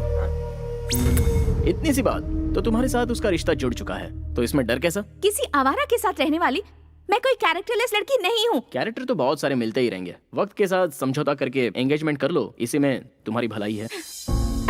इतनी सी बात, तो तुम्हारे साथ उसका रिश्ता जुड़ चुका है, तो इसमें डर कैसा? किसी आवारा के साथ रहने वाली मैं कोई कैरेक्टरलेस लड़की नहीं हूँ। कैरेक्टर तो बहुत सारे मिलते ही रहेंगे, वक्त के साथ समझौता करके एंगेजमेंट कर लो, इसी में तुम्हारी भलाई है।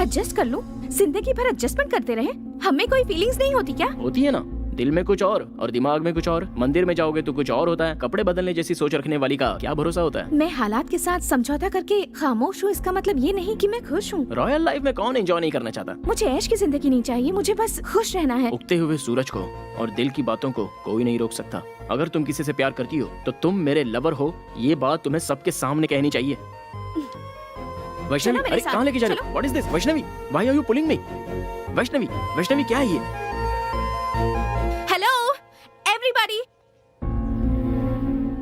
एडजस्ट कर लूँ? जिंदगी भर एडजस्टमेंट करते रहे, हमें कोई फीलिंग्स नहीं होती क्या? होती है ना, दिल में कुछ और दिमाग में कुछ और। मंदिर में जाओगे तो कुछ और होता है, कपड़े बदलने जैसी सोच रखने वाली का क्या भरोसा होता है। मैं हालात के साथ समझौता करके खामोश हूँ, इसका मतलब ये नहीं कि मैं खुश हूँ। रॉयल लाइफ में कौन एंजॉय नहीं करना चाहता? मुझे ऐश की जिंदगी नहीं चाहिए, मुझे बस खुश रहना है। उगते हुए सूरज को और दिल की बातों को कोई नहीं रोक सकता। अगर तुम किसी से प्यार करती हो तो तुम मेरे लवर हो, ये बात तुम्हें सबके सामने कहनी चाहिए। वैष्णवी, चलो मेरे अरे साथ, कहाँ लेके जा रहे चलो। हो? What is this? Vaishnavi, why are you pulling me? Vaishnavi क्या है ये? Hello everybody,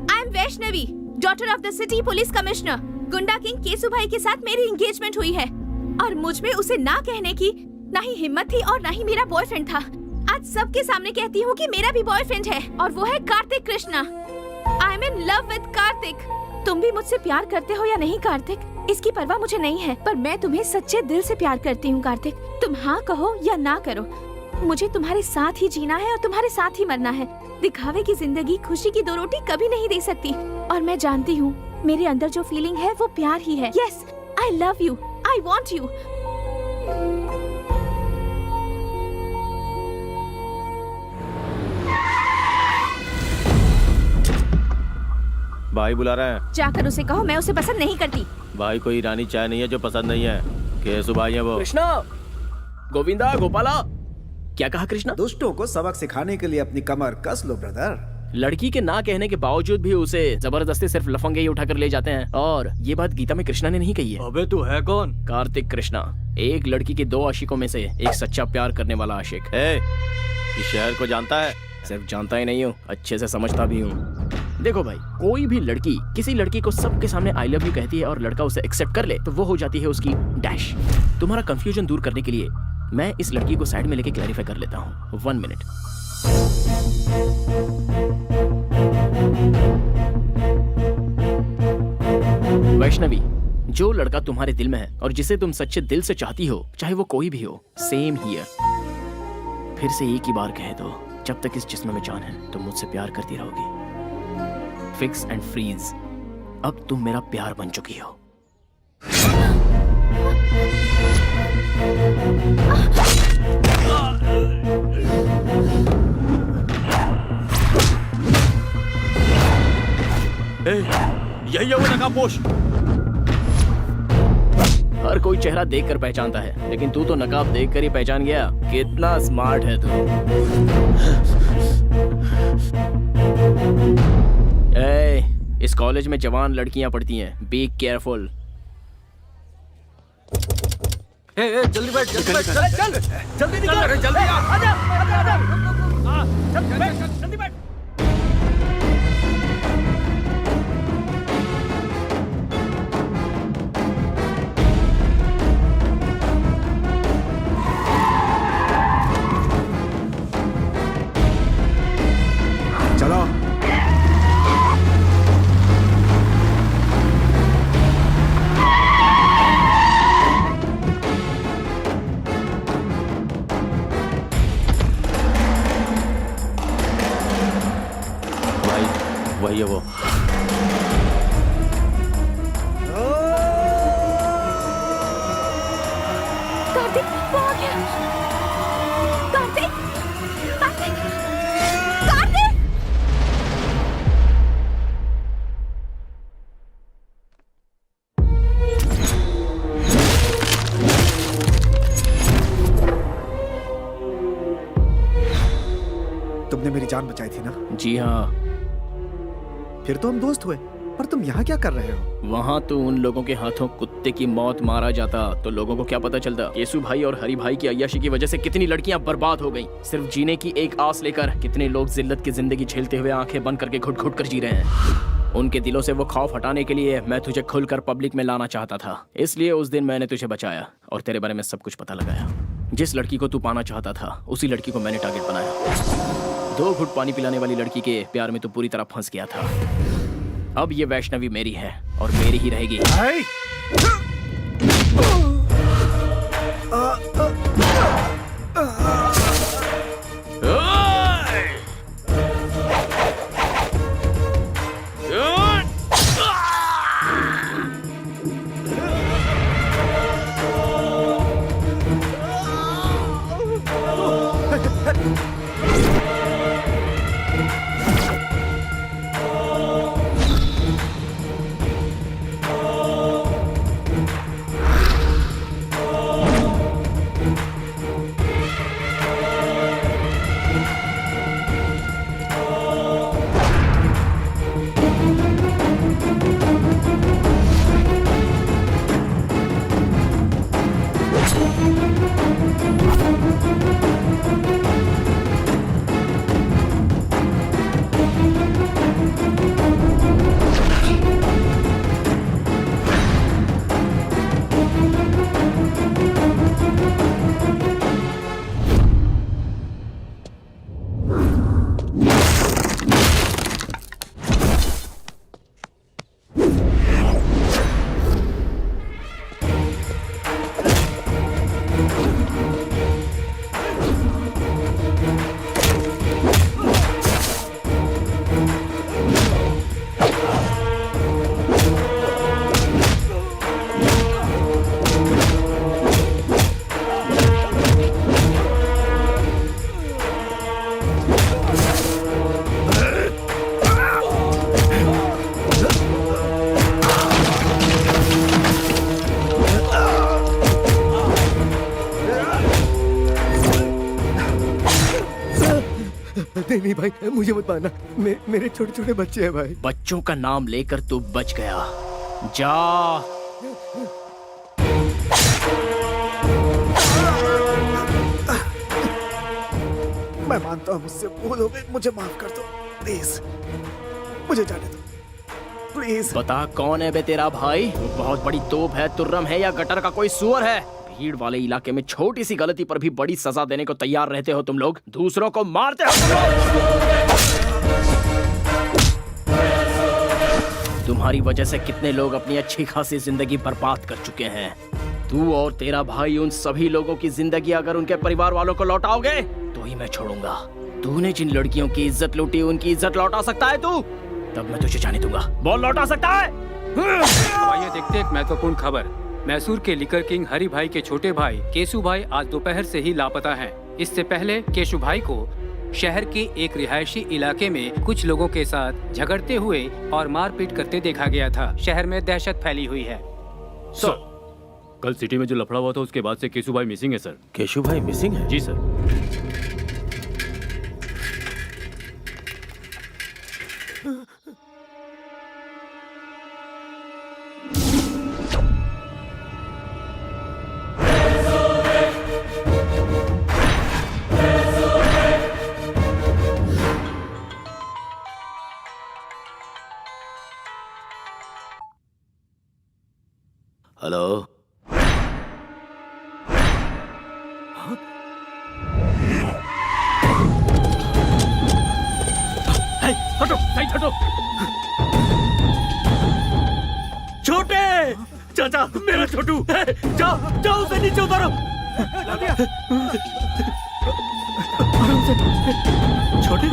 I am Vaishnavi, daughter of the city police commissioner. गुंडा किंग केसु भाई के साथ मेरी एंगेजमेंट हुई है और मुझ में उसे ना कहने की ना ही हिम्मत थी और ना ही मेरा बॉयफ्रेंड था। आज सबके सामने कहती हूँ कि मेरा भी बॉयफ्रेंड है और वो है Kartik Krishna. I am in love with Kartik. तुम भी मुझसे प्यार करते हो या नहीं कार्तिक, इसकी परवाह मुझे नहीं है, पर मैं तुम्हें सच्चे दिल से प्यार करती हूँ कार्तिक। तुम हाँ कहो या ना करो, मुझे तुम्हारे साथ ही जीना है और तुम्हारे साथ ही मरना है। दिखावे की जिंदगी खुशी की 2 रोटी कभी नहीं दे सकती और मैं जानती हूँ मेरे अंदर जो फीलिंग है वो प्यार ही है। Yes, I love you, I want you. भाई बुला रहे हैं। जाकर उसे कहो मैं उसे पसंद नहीं करती। भाई कोई ईरानी चाय नहीं है जो पसंद नहीं है। केसु भाई है वो। कृष्णा, गोविंदा, गोपाला, क्या कहा कृष्णा? दुष्टों को सबक सिखाने के लिए अपनी कमर कस लो ब्रदर। लड़की के ना कहने के बावजूद भी उसे जबरदस्ती सिर्फ लफंगे ही उठाकर ले जाते हैं, और ये बात गीता में कृष्णा ने नहीं कही है। अबे तू है कौन? कार्तिक कृष्णा, एक लड़की के 2 आशिकों में से एक सच्चा प्यार करने वाला आशिक। इस शहर को जानता है? सिर्फ जानता ही नहीं हूँ, अच्छे से समझता भी हूँ। देखो भाई, कोई भी लड़की किसी लड़की को सबके सामने आई लव यू कहती है और लड़का उसे एक्सेप्ट कर ले तो वो हो जाती है उसकी डैश। तुम्हारा कंफ्यूजन दूर करने के लिए मैं इस लड़की को साइड में लेके क्लैरिफाई कर लेता हूँ। 1 मिनट। वैष्णवी, जो लड़का तुम्हारे दिल में है और जिसे तुम सच्चे दिल से चाहती हो, चाहे वो कोई भी हो, सेम हियर। फिर से एक ही बार कह दो, जब तक इस जिस्म में जान है तुम मुझसे प्यार करती रहोगी। फिक्स एंड फ्रीज, अब तुम मेरा प्यार बन चुकी हो। यही है वो नकाबपोश। हर कोई चेहरा देखकर पहचानता है, लेकिन तू तो नकाब देखकर ही पहचान गया। कितना स्मार्ट है तू। इस कॉलेज में जवान लड़कियां पढ़ती हैं, बी केयरफुल। जल्दी बैठ, जल्दी बैठ, चल जल्दी निकल, अरे जल्दी आजा, जल्दी बैठ। चलो वही है वो। कार्तिक, वो आ गया। कार्तिक, कार्तिक, कार्तिक। तुमने मेरी जान बचाई थी ना? जी हाँ। फिर तो हम दोस्त हुए, पर तुम यहाँ क्या कर रहे हो? वहाँ तो उन लोगों के हाथों कुत्ते की मौत मारा जाता तो लोगों को क्या पता चलता। केसु भाई और हरि भाई की अय्याशी की वजह से कितनी लड़कियां बर्बाद हो गईं। सिर्फ जीने की एक आस लेकर कितने लोग जिल्लत की जिंदगी झेलते हुए आंखें बंद करके घुट घुट कर जी रहे हैं। उनके दिलों से वो खौफ हटाने के लिए मैं तुझे खुलकर पब्लिक में लाना चाहता था, इसलिए उस दिन मैंने तुझे बचाया और तेरे बारे में सब कुछ पता लगाया। जिस लड़की को तू पाना चाहता था उसी लड़की को मैंने टारगेट बनाया। 2 घुट पानी पिलाने वाली लड़की के प्यार में तू पूरी तरह फंस गया था। अब ये वैष्णवी मेरी है और मेरी ही रहेगी। नहीं नहीं भाई, मुझे मत मारना। मेरे छोटे छोटे बच्चे हैं भाई। बच्चों का नाम लेकर तू बच गया। जा। मैं मानता हूँ मुझसे भूल हो गई, मुझे माफ कर दो प्लीज, मुझे जाने दो प्लीज। बता कौन है बे तेरा भाई? बहुत बड़ी तोप है, तुर्रम है या गटर का कोई सुअर है? भीड़ वाले इलाके में छोटी सी गलती पर भी बड़ी सजा देने को तैयार रहते हो तुम लोग, दूसरों को मारते हो तुम लोग। तुम्हारी वजह से कितने लोग अपनी अच्छी खासी जिंदगी बर्बाद कर चुके हैं। तू और तेरा भाई उन सभी लोगों की जिंदगी अगर उनके परिवार वालों को लौटाओगे तो ही मैं छोड़ूंगा। तूने जिन लड़कियों की इज्जत लूटी उनकी इज्जत लौटा सकता है तू? तब मैं तुझे जाने दूंगा। बोल, लौटा सकता है? आइए देखते हैं एक महत्वपूर्ण खबर। मैसूर के लिकर किंग हरि भाई के छोटे भाई केशु भाई आज दोपहर से ही लापता हैं। इससे पहले केशु भाई को शहर के एक रिहायशी इलाके में कुछ लोगों के साथ झगड़ते हुए और मारपीट करते देखा गया था। शहर में दहशत फैली हुई है। सर, कल सिटी में जो लफड़ा हुआ था उसके बाद से केशु भाई मिसिंग है सर। केशु भाई मिसिंग है? जी सर। हेलो, हटो, साइड हटो। छोटे चाचा, मेरा छोटू, जाओ जाओ उसे नीचे उतारो। छोटे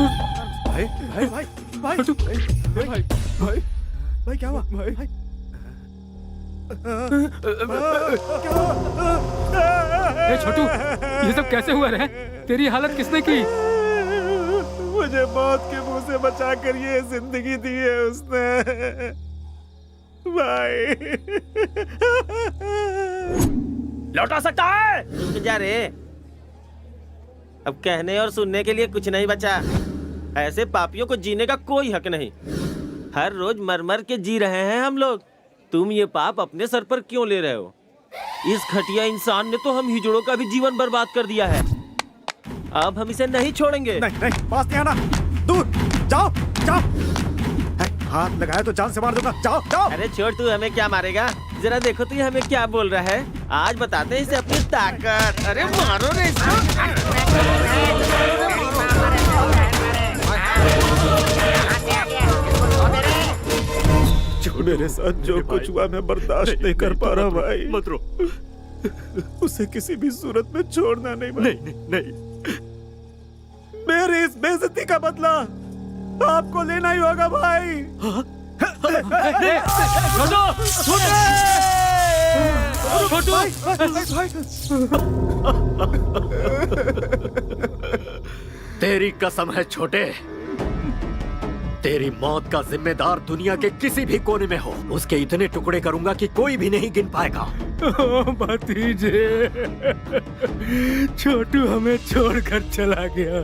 भाई भाई भाई भाई भाई भाई भाई क्या हुआ भाई भाई? छोटू, ये सब कैसे हुआ रे? तेरी हालत किसने की? मुझे मौत के मुंह से बचा कर ये जिंदगी दी है उसने भाई। लौटा सकता है? रुक जा रे, अब कहने और सुनने के लिए कुछ नहीं बचा। ऐसे पापियों को जीने का कोई हक नहीं। हर रोज मर मर के जी रहे हैं हम लोग। तुम ये पाप अपने सर पर क्यों ले रहे हो? इस घटिया इंसान ने तो हम हिजड़ों का भी जीवन बर्बाद कर दिया है। अब हम इसे नहीं छोड़ेंगे। नहीं नहीं, पास नहीं आना, दूर जाओ जाओ। हाथ लगाया तो जान से मार दूंगा, जाओ जाओ। अरे छोड़, तू हमें क्या मारेगा? जरा देखो तो ये हमें क्या बोल रहा है। आज बताते हैं इसे अपनी ताकत। अरे मारो रे मेरे साथ जो कुछ हुआ मैं बर्दाश्त नहीं कर पा रहा भाई। मत रो, उसे किसी भी सूरत में छोड़ना नहीं भाई। नहीं नहीं नहीं। मेरी इस बेइज्जती का बदला आपको लेना ही होगा भाई। तेरी कसम है छोटे, तेरी मौत का जिम्मेदार दुनिया के किसी भी कोने में हो, उसके इतने टुकड़े करूंगा कि कोई भी नहीं गिन पाएगा। भतीजे, छोटू हमें छोड़कर चला गया।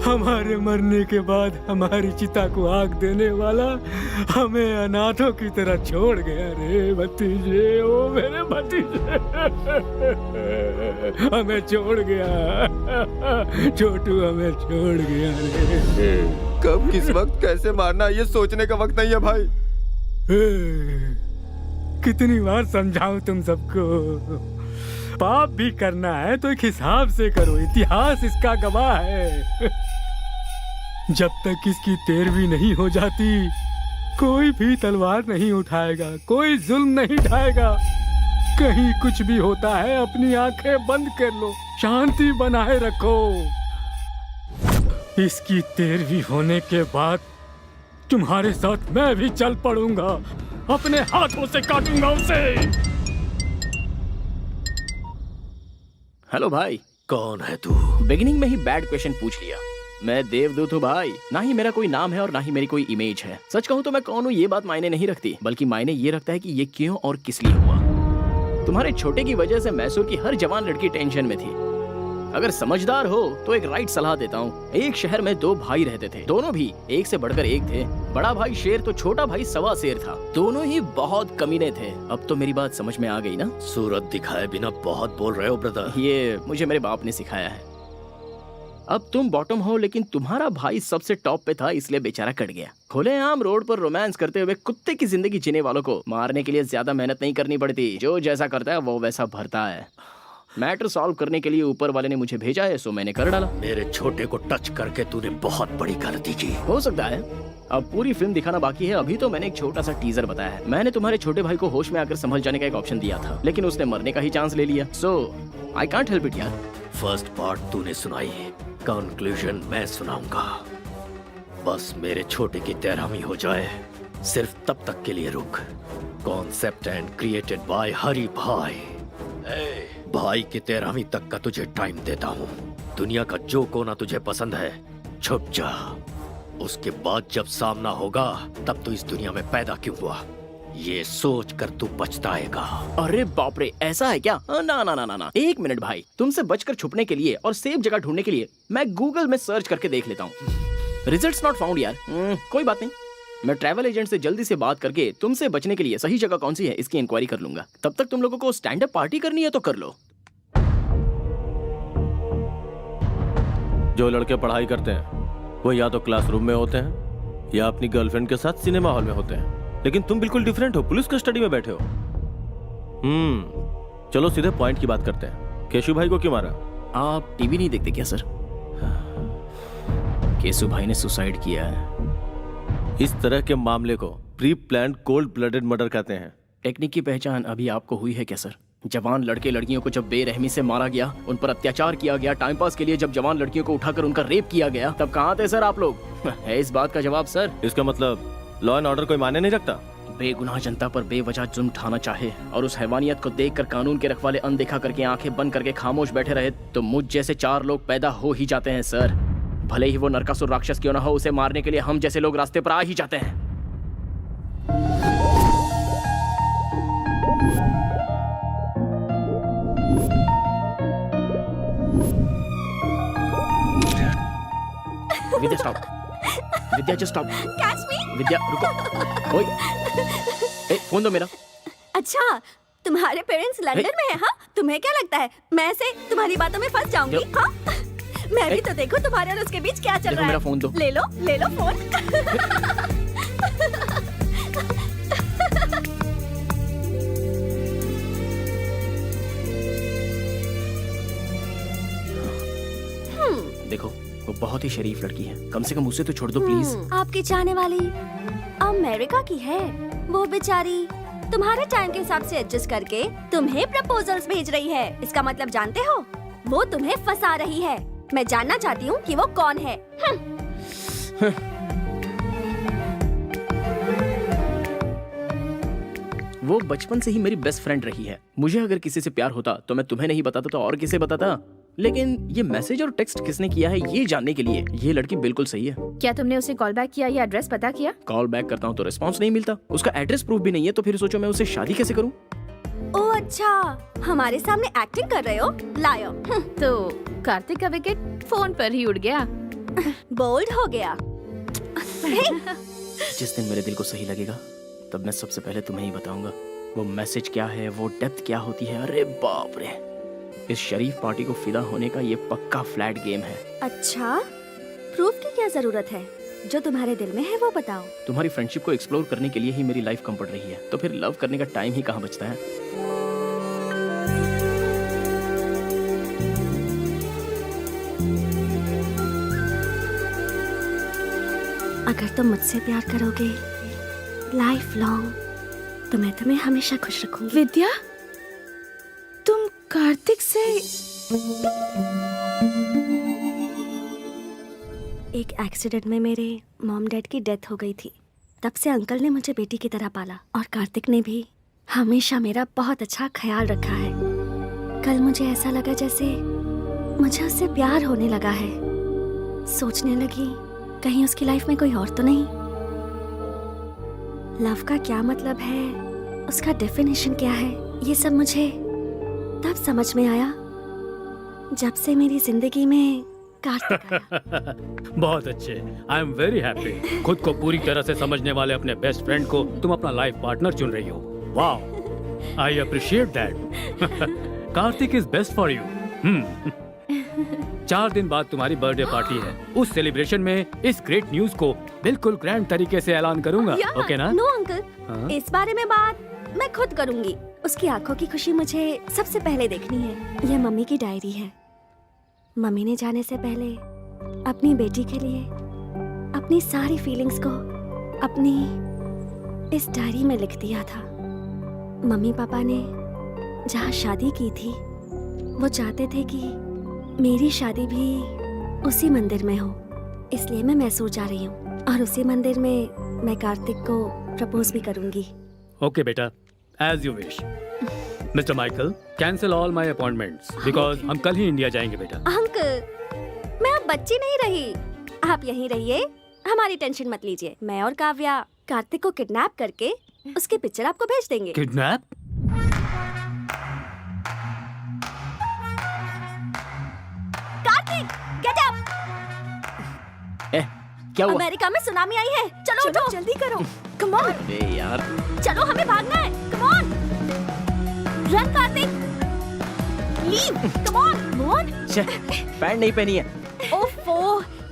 हमारे मरने के बाद हमारी चिता को आग देने वाला हमें अनाथों की तरह छोड़ गया रे भतीजे। ओ मेरे भतीजे, हमें छोड़ गया। छोटू हमें छोड़ गया रे। कब किस वक्त कैसे मारना ये सोचने का वक्त नहीं है भाई। कितनी बार समझाऊं तुम सबको, पाप भी करना है तो एक हिसाब से करो, इतिहास इसका गवाह है। जब तक इसकी तेरहवीं नहीं हो जाती कोई भी तलवार नहीं उठाएगा, कोई जुल्म नहीं ढाएगा। कहीं कुछ भी होता है अपनी आंखें बंद कर लो, शांति बनाए रखो। इसकी तेरहवीं होने के बाद तुम्हारे साथ मैं भी चल पड़ूंगा, अपने हाथों से काटूंगा उसे। हेलो भाई। कौन है तू? बिगिनिंग में ही बैड क्वेश्चन पूछ लिया। मैं देवदूत हूँ भाई, ना ही मेरा कोई नाम है और ना ही मेरी कोई इमेज है। सच कहूँ तो मैं कौन हूँ ये बात मायने नहीं रखती, बल्कि मायने ये रखता है कि ये क्यों और किस लिए हुआ। तुम्हारे छोटे की वजह से मैसूर की हर जवान लड़की टेंशन में थी। अगर समझदार हो तो एक राइट सलाह देता हूँ। एक शहर में दो भाई रहते थे, दोनों भी एक से बढ़कर एक थे। बड़ा भाई शेर तो छोटा भाई सवा शेर था। दोनों ही बहुत कमीने थे। अब तो मेरी बात समझ में आ गई ना? सूरत दिखाए बिना बहुत बोल रहे हो ब्रदर। ये मुझे मेरे बाप ने सिखाया है। अब तुम बॉटम हो, लेकिन तुम्हारा भाई सबसे टॉप पे था, इसलिए बेचारा कट गया। खुलेआम रोड पर रोमांस करते हुए कुत्ते की जिंदगी जीने वालों को मारने के लिए ज्यादा मेहनत नहीं करनी पड़ती। जो जैसा करता है वो वैसा भरता है। मैटर सॉल्व करने के लिए ऊपर वाले ने मुझे भेजा है, सो मैंने कर डाला। मेरे छोटे को टच करके तूने बहुत बड़ी गलती की। हो सकता है, अब पूरी फिल्म दिखाना बाकी है। अभी तो मैंने एक छोटा सा टीजर बताया है। मैंने तुम्हारे छोटे भाई को होश में आकर संभल जाने का एक ऑप्शन दिया था, लेकिन उसने मरने का ही चांस ले लिया। सो आई कांट हेल्प इट यार। फर्स्ट पार्ट तूने सुनाई, कंक्लूजन मैं सुनाऊंगा। बस मेरे छोटे की तेरहवीं हो जाए, सिर्फ तब तक के लिए रुक। कॉन्सेप्ट एंड क्रिएटेड बाय हरी भाई। भाई की तेरहवीं तक का तुझे टाइम देता हूँ। दुनिया का जो कोना तुझे पसंद है छुप जा। उसके बाद जब सामना होगा तब तू इस दुनिया में पैदा क्यों हुआ ये सोच कर तू पछताएगा। अरे बाप रे, ऐसा है क्या? ना ना ना ना ना, एक मिनट भाई। तुमसे बचकर छुपने के लिए और सेफ जगह ढूंढने के लिए मैं गूगल में सर्च करके देख लेता हूँ। रिजल्ट्स नॉट फाउंड यार। कोई बात नहीं, मैं ट्रैवल एजेंट से जल्दी से बात करके तुमसे बचने के लिए सही जगह कौन सी है इसकी इंक्वायरी कर लूंगा। तब तक तुम लोगों को स्टैंड अप पार्टी करनी है तो कर लो। जो लड़के पढ़ाई करते हैं वो या तो क्लासरूम में होते हैं या अपनी गर्लफ्रेंड के साथ सिनेमा हॉल में होते हैं, लेकिन तुम बिल्कुल डिफरेंट हो, पुलिस कस्टडी में बैठे हो। चलो सीधे पॉइंट की बात करते हैं। केशु भाई को क्यों मारा? आप टीवी नहीं देखते क्या सर? केशु भाई ने सुसाइड किया है। इस तरह के मामले को pre planned cold blooded murder कहते हैं। टेक्निक की पहचान अभी आपको हुई है क्या सर? जवान लड़के लड़कियों को जब बेरहमी से मारा गया, उन पर अत्याचार किया गया, टाइम पास के लिए जब जवान लड़कियों को उठाकर उनका रेप किया गया, तब कहाँ थे सर आप लोग? है इस बात का जवाब सर? इसका मतलब लॉ एंड ऑर्डर कोई माने नहीं रखता। बेगुनाह जनता पर बेवजह जुल्म ढाना चाहे और उस हैवानियत को देखकर कानून के रखवाले अनदेखा करके आंखें बंद करके खामोश बैठे रहे, तो मुझ जैसे 4 लोग पैदा हो ही जाते हैं सर। भले ही वो नरकासुर राक्षस क्यों ना हो, उसे मारने के लिए हम जैसे लोग रास्ते पर आ ही जाते हैं। Vidya stop. Vidya just stop. Catch me. Vidya रुको। ओए, फोन दो मेरा। अच्छा, तुम्हारे पेरेंट्स लंदन में हैं? हाँ, तुम्हें क्या लगता है मैं ऐसे तुम्हारी बातों में फंस जाऊंगी? हाँ, मैं भी तो देखो तुम्हारे और उसके बीच क्या चल रहा है। मेरा फोन दो। ले लो फोन। देखो, वो बहुत ही शरीफ लड़की है, कम से कम उसे तो छोड़ दो प्लीज। आपकी चाहने वाली अमेरिका की है, वो बेचारी तुम्हारे टाइम के हिसाब से एडजस्ट करके तुम्हें प्रपोजल्स भेज रही है। इसका मतलब जानते हो, वो तुम्हें फंसा रही है। मैं जानना चाहती हूँ कि वो कौन है। वो बचपन से ही मेरी बेस्ट फ्रेंड रही है। मुझे अगर किसी से प्यार होता तो मैं तुम्हें नहीं बताता तो और किसे बताता। लेकिन ये मैसेज और टेक्स्ट किसने किया है ये जानने के लिए ये लड़की बिल्कुल सही है। क्या तुमने उसे कॉल बैक किया या एड्रेस पता किया? कॉल बैक करता हूँ तो रिस्पॉन्स नहीं मिलता, उसका एड्रेस प्रूफ भी नहीं है, तो फिर सोचो मैं उससे शादी कैसे करूँ? ओह अच्छा, हमारे सामने एक्टिंग कर रहे हो, लायो। तो कार्तिक का विकेट फोन पर ही उड़ गया। बोल्ड हो गया। जिस दिन मेरे दिल को सही लगेगा तब मैं सबसे पहले तुम्हें ही बताऊंगा वो मैसेज क्या है, वो डेप्थ क्या होती है। अरे बाप रे, इस शरीफ पार्टी को फिदा होने का ये पक्का फ्लैट गेम है। अच्छा, प्रूफ की क्या जरूरत है? जो तुम्हारे दिल में है वो बताओ। तुम्हारी फ्रेंडशिप को एक्सप्लोर करने के लिए ही मेरी लाइफ कम पड़ रही है, तो फिर लव करने का टाइम ही कहाँ बचता है। अगर तुम मुझसे प्यार करोगे लाइफ लॉन्ग तो मैं तुम्हें हमेशा खुश रखूंगी। विद्या, तुम कार्तिक से एक एक्सीडेंट में मेरे मॉम डैड की डेथ हो गई थी। तब से अंकल ने मुझे बेटी की तरह पाला और कार्तिक ने भी हमेशा मेरा बहुत अच्छा ख्याल रखा है। कल मुझे ऐसा लगा जैसे मुझे उससे प्यार होने लगा है। सोचने लगी कहीं उसकी लाइफ में कोई और तो नहीं। लव का क्या मतलब है, उसका डेफिनेशन क्या है, ये सब मुझे तब समझ में आया जब से मेरी जिंदगी में कार्तिक आया। बहुत अच्छे, आई एम वेरी हैप्पी। खुद को पूरी तरह से समझने वाले अपने बेस्ट फ्रेंड को तुम अपना लाइफ पार्टनर चुन रही हो। वाह, I appreciate that. Kartik is best for you. 4 दिन बाद तुम्हारी बर्थडे पार्टी है। उस सेलिब्रेशन में इस ग्रेट न्यूज को बिल्कुल ग्रैंड तरीके से ऐलान करूंगा। ओके ना? नो अंकल, इस बारे में बात मैं खुद करूंगी। उसकी आंखों की खुशी मुझे सबसे पहले देखनी है। यह मम्मी की डायरी है। मम्मी ने जाने से पहले अपनी बेटी के लिए अपनी सारी फीलिंग्स को अपनी इस डायरी में लिख दिया था। मम्मी पापा ने जहाँ शादी की थी वो चाहते थे कि मेरी शादी भी उसी मंदिर में हो, इसलिए मैं मैसूर जा रही हूँ और उसी मंदिर में मैं कार्तिक को प्रपोज भी करूंगी। ओके बेटा, as you wish. Mister Michael, cancel all my appointments because हम कल ही इंडिया जाएंगे बेटा। अंकल, मैं अब बच्ची नहीं रही, आप यहीं रहिए, हमारी टेंशन मत लीजिए। मैं और काव्या कार्तिक को किडनैप करके उसकी पिक्चर आपको भेज देंगे। किडनैप? Kartik, get up! क्या हुआ? अमेरिका में सुनामी आई है, चलो उठो, जल्दी करो, कम ऑन। अरे यार, चलो हमें भागना है, come on, run Kartik, leave, come on, move on. Pant नहीं पहनी है। ओफो,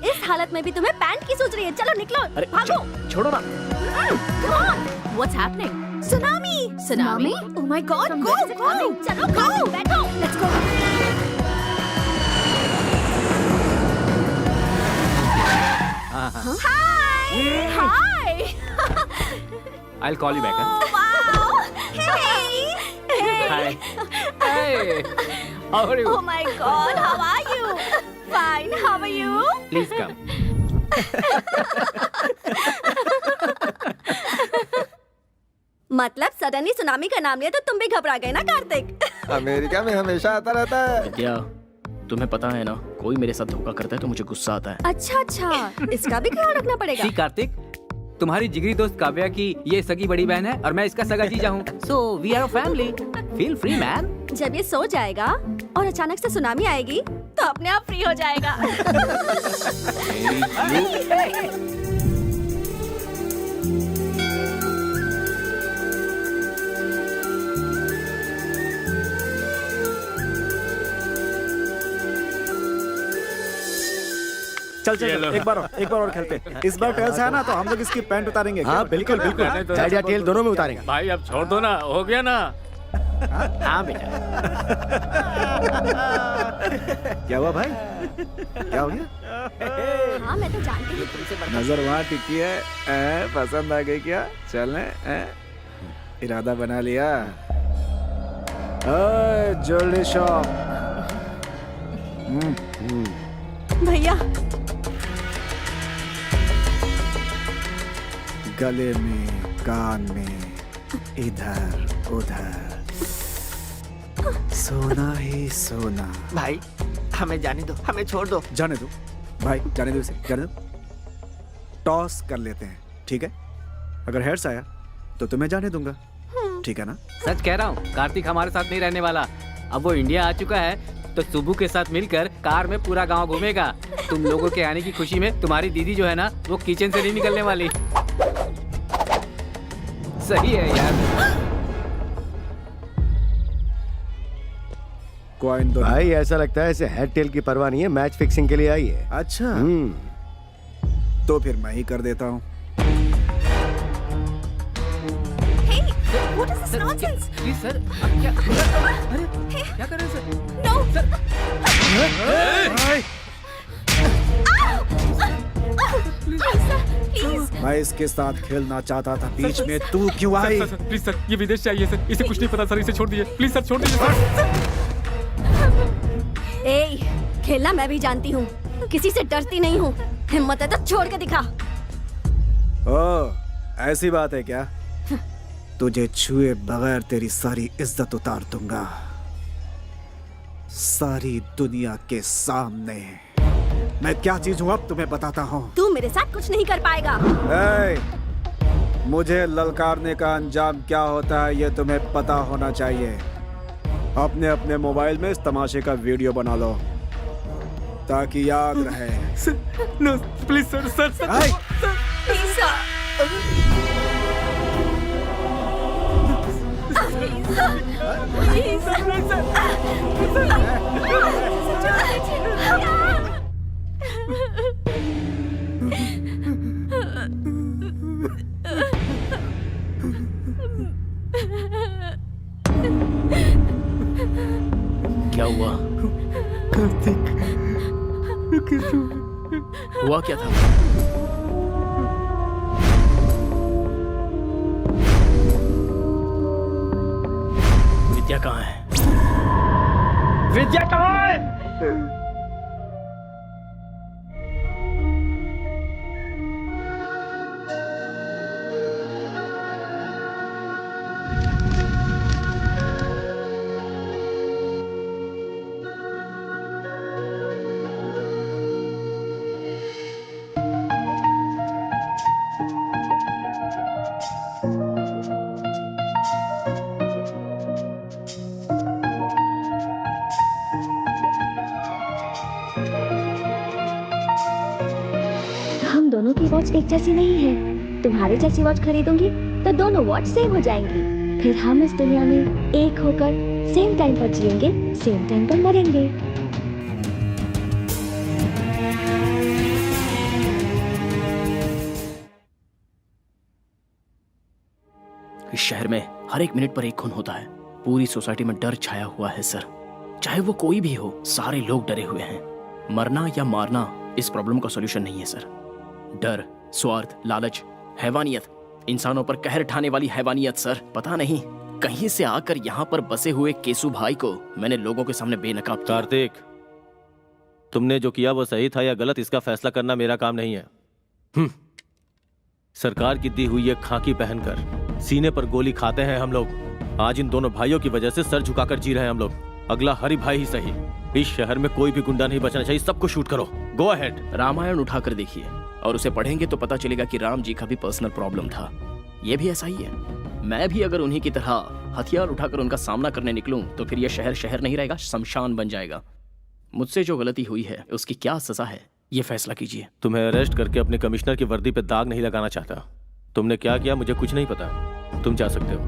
इस हालत में भी तुम्हें पैंट की सोच रही है। चलो निकलो, अरे भागो, छोड़ो ना। Come on. What's happening? Tsunami! Tsunami? Oh my God! Go! Go! चलो go! बैठो! Let's go! Hi! Hi! I'll call you back. Oh, wow! Hey! Hi. Hey. How are you? Oh my God! How are you? Fine. How are you? Please come. मतलब suddenly tsunami का नाम लिया तो तुम भी घबरा गए ना कार्तिक? अमेरिका में हमेशा आता रहता है। विद्या, तुम्हें पता है ना, कोई मेरे साथ धोखा करता है तो मुझे गुस्सा आता है। अच्छा अच्छा, इसका भी ख्याल रखना पड़ेगा। सी कार्तिक, तुम्हारी जिगरी दोस्त काव्या की ये सगी बड़ी बहन है और मैं इसका सगा जीजा हूँ। So we are a family. Feel free man. जब ये सो जाएगा और अचानक से सुनामी आएगी तो अपने आप फ्री हो जाएगा। चल चल एक बार और खेलते। इस बार टेल्स है ना तो हम लोग इसकी पैंट उतारेंगे। हाँ बिल्कुल बिल्कुल, हेड या टेल दोनों में उतारेंगे। भाई अब छोड़ दो ना, हो गया ना। हाँ बेटा। क्या हुआ भाई, क्या हो गया? हाँ मैं तो जानती हूँ तुमसे बड़ा। नजर वहाँ टिकी है, पसंद आ गई क्या? चलें? इरादा बना लिया? Jewellery shop. भैया गले में, कान में, इधर उधर, सोना ही सोना। भाई हमें जाने दो, हमें छोड़ दो। जाने दो भाई, जाने दो इसे, जाने दो। टॉस कर लेते हैं, ठीक है? अगर हेड्स आया तो तुम्हें जाने दूंगा, ठीक है ना? सच कह रहा हूँ, कार्तिक हमारे साथ नहीं रहने वाला। अब वो इंडिया आ चुका है तो सुबू के साथ मिलकर कार में पूरा गांव घूमेगा। तुम लोगों के आने की खुशी में तुम्हारी दीदी जो है ना, वो किचन से नहीं निकलने वाली। सही है यार। कॉइन दो भाई ऐसा लगता है इसे हेड टेल की परवाह नहीं है, मैच फिक्सिंग के लिए आई है। अच्छा, तो फिर मैं ही कर देता हूँ। What is this nonsense? Please sir, क्या अरे क्या कर रहे हैं सर? No. Sir Please. मैं इसके साथ खेलना चाहता था, बीच में तू क्यों आई? प्लीज सर, ये विदेश चाहिए सर, इसे कुछ नहीं पता सर, इसे छोड़ दीजिए प्लीज सर, छोड़ दीजिए सर। ए, खेलना मैं भी जानती हूँ, किसी से डरती नहीं हूँ। हिम्मत है तो छोड़ के दिखा। ओ, ऐसी बात है क्या? तुझे छुए बगैर तेरी सारी इज्जत उतार दूंगा, सारी दुनिया के सामने। मैं क्या चीज हूँ अब तुम्हें बताता हूँ। तू मेरे साथ कुछ नहीं कर पाएगा। मुझे ललकारने का अंजाम क्या होता है ये तुम्हें पता होना चाहिए। अपने अपने मोबाइल में इस तमाशे का वीडियो बना लो ताकि याद रहे। No please sir, sir sir Please, sir. Please, क्या हुआ? हुआ क्या था? विद्या कहाँ है? विद्या कहाँ है? हम दोनों की वॉच एक जैसी नहीं है। तुम्हारी जैसी वॉच खरीदूंगी तो दोनों वॉच सेम हो जाएंगी। फिर हम इस दुनिया में एक होकर सेम टाइम पर जिएंगे, सेम टाइम पर मरेंगे। इस शहर में हर एक मिनट पर एक खून होता है। पूरी सोसाइटी में डर छाया हुआ है सर। चाहे वो कोई भी हो, सारे लोग डरे हुए हैं। मरना या मारना इस प्रॉब्लम का सॉल्यूशन नहीं है सर। डर, स्वार्थ, लालच, हैवानियत, इंसानों पर कहर ढाने वाली हैवानियत सर। पता नहीं कहीं से आकर यहाँ पर बसे हुए केसु भाई को मैंने लोगों के सामने बेनकाब किया। कार्तिक, तुमने जो किया वो सही था या गलत, इसका फैसला करना मेरा काम नहीं है। सरकार की दी हुई ये खाकी पहनकर सीने पर गोली खाते हैं हम लोग। आज इन दोनों भाइयों की वजह से सर झुकाकर जी रहे हैं हम लोग। अगला हरि भाई ही सही, इस शहर में कोई भी गुंडा नहीं बचना चाहिए। सबको शूट करो, गो अहेड। रामायण उठाकर देखिए और उसे पढ़ेंगे तो पता चलेगा कि राम जी का भी पर्सनल प्रॉब्लम था। ये भी ऐसा ही है। मैं भी अगर उन्हीं की तरह हथियार उठाकर उनका सामना करने निकलूं तो फिर यह शहर शहर नहीं रहेगा, शमशान बन जाएगा। मुझसे जो गलती हुई है उसकी क्या सजा है, ये फैसला कीजिए। तुम्हें अरेस्ट करके अपने कमिश्नर की वर्दी पे दाग नहीं लगाना चाहता। तुमने क्या किया मुझे कुछ नहीं पता। तुम जा सकते हो।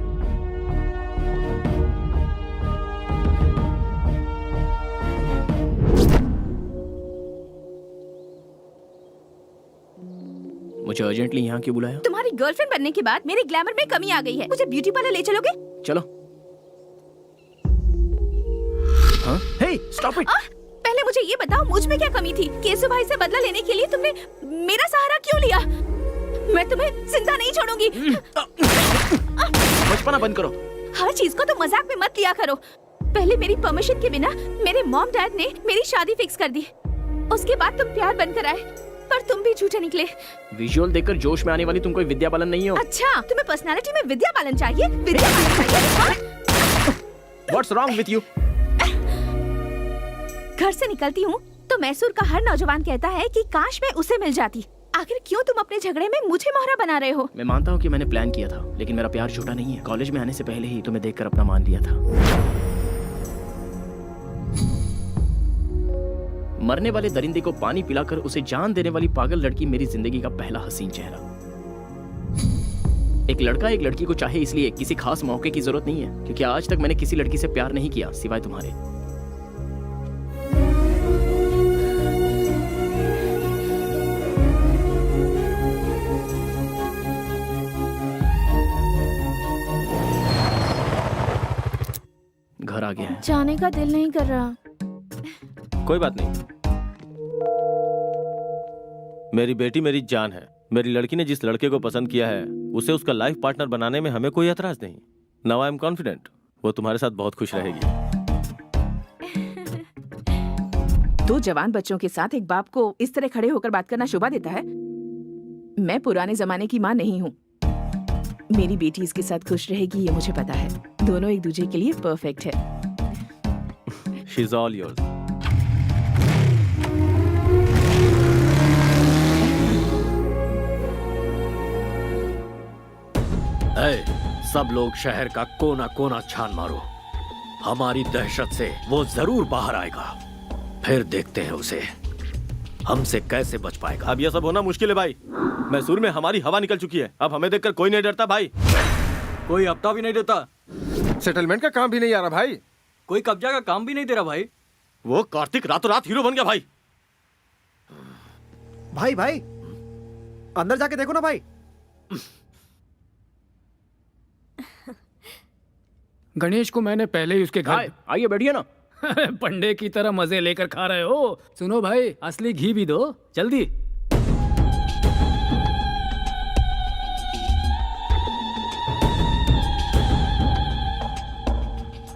मुझे अर्जेंटली यहाँ क्यों बुलाया? तुम्हारी गर्लफ्रेंड बनने के बाद मेरे ग्लैमर में कमी आ गई है। मुझे ब्यूटी पार्लर ले चलोगे? चलो। हाँ? हे, स्टॉप इट। पहले मुझे ये बताओ, मुझ में क्या कमी थी? केसु भाई से बदला लेने के लिए तुमने मेरा सहारा क्यों लिया? मैं तुम्हें जिंदा नहीं छोड़ूंगी। बचपना बंद करो। हर चीज को तो मजाक में मत लिया करो। पहले मेरी परमिशन के बिना मेरे मॉम डैड ने मेरी शादी फिक्स कर दी। उसके बाद तुम प्यार बनकर आए, पर तुम भी झूठे निकले। विजुअल देखकर जोश में आने वाली तुम कोई विद्या बालन नहीं हो। अच्छा, तुम्हें पर्सनालिटी में विद्या बालन चाहिए? विद्या बालन चाहिए? What's wrong with you? घर से निकलती हूँ तो मैसूर का हर नौजवान कहता है कि काश मैं उसे मिल जाती। आखिर क्यों तुम अपने झगड़े में मुझे मोहरा बना रहे हो? मैं मानता हूँ कि मैंने प्लान किया था, लेकिन मेरा प्यार झूठा नहीं है। कॉलेज में आने से पहले ही तुम्हें देखकर अपना मान लिया था। मरने वाले दरिंदे को पानी पिलाकर उसे जान देने वाली पागल लड़की मेरी जिंदगी का पहला हसीन चेहरा। एक लड़का एक लड़की को चाहे इसलिए किसी खास मौके की जरूरत नहीं है, क्योंकि आज तक मैंने किसी लड़की से प्यार नहीं किया सिवाय तुम्हारे। घर आ गया है। जाने का दिल नहीं कर रहा। कोई बात नहीं, मेरी बेटी मेरी जान है। मेरी लड़की ने जिस लड़के को पसंद किया है उसे उसका लाइफ पार्टनर बनाने में हमें कोई एतराज नहीं। नाउ आई एम कॉन्फिडेंट वो तुम्हारे साथ बहुत खुश रहेगी। दो जवान बच्चों के साथ एक बाप को इस तरह खड़े होकर बात करना शोभा देता है? मैं पुराने जमाने की माँ नहीं हूँ। मेरी बेटी इसके साथ खुश रहेगी ये मुझे पता है। दोनों एक दूसरे के लिए परफेक्ट है। She's all yours. सब लोग शहर का कोना कोना छान मारो। हमारी दहशत से वो जरूर बाहर आएगा। फिर देखते हैं उसे हमसे कैसे बच पाएगा। अब यह सब होना मुश्किल है भाई। मैसूर में हमारी हवा निकल चुकी है। अब हमें देखकर कोई नहीं डरता भाई। कोई हफ्ता भी नहीं देता। सेटलमेंट का काम भी नहीं आ रहा भाई। कोई कब्जा का काम भी नहीं दे रहा भाई। वो कार्तिक रातों रात हीरो बन गया भाई। भाई भाई अंदर जाके देखो ना भाई। गणेश को मैंने पहले ही उसके घर। आइए बैठिए ना। पंडे की तरह मजे लेकर खा रहे हो। सुनो भाई, असली घी भी दो जल्दी।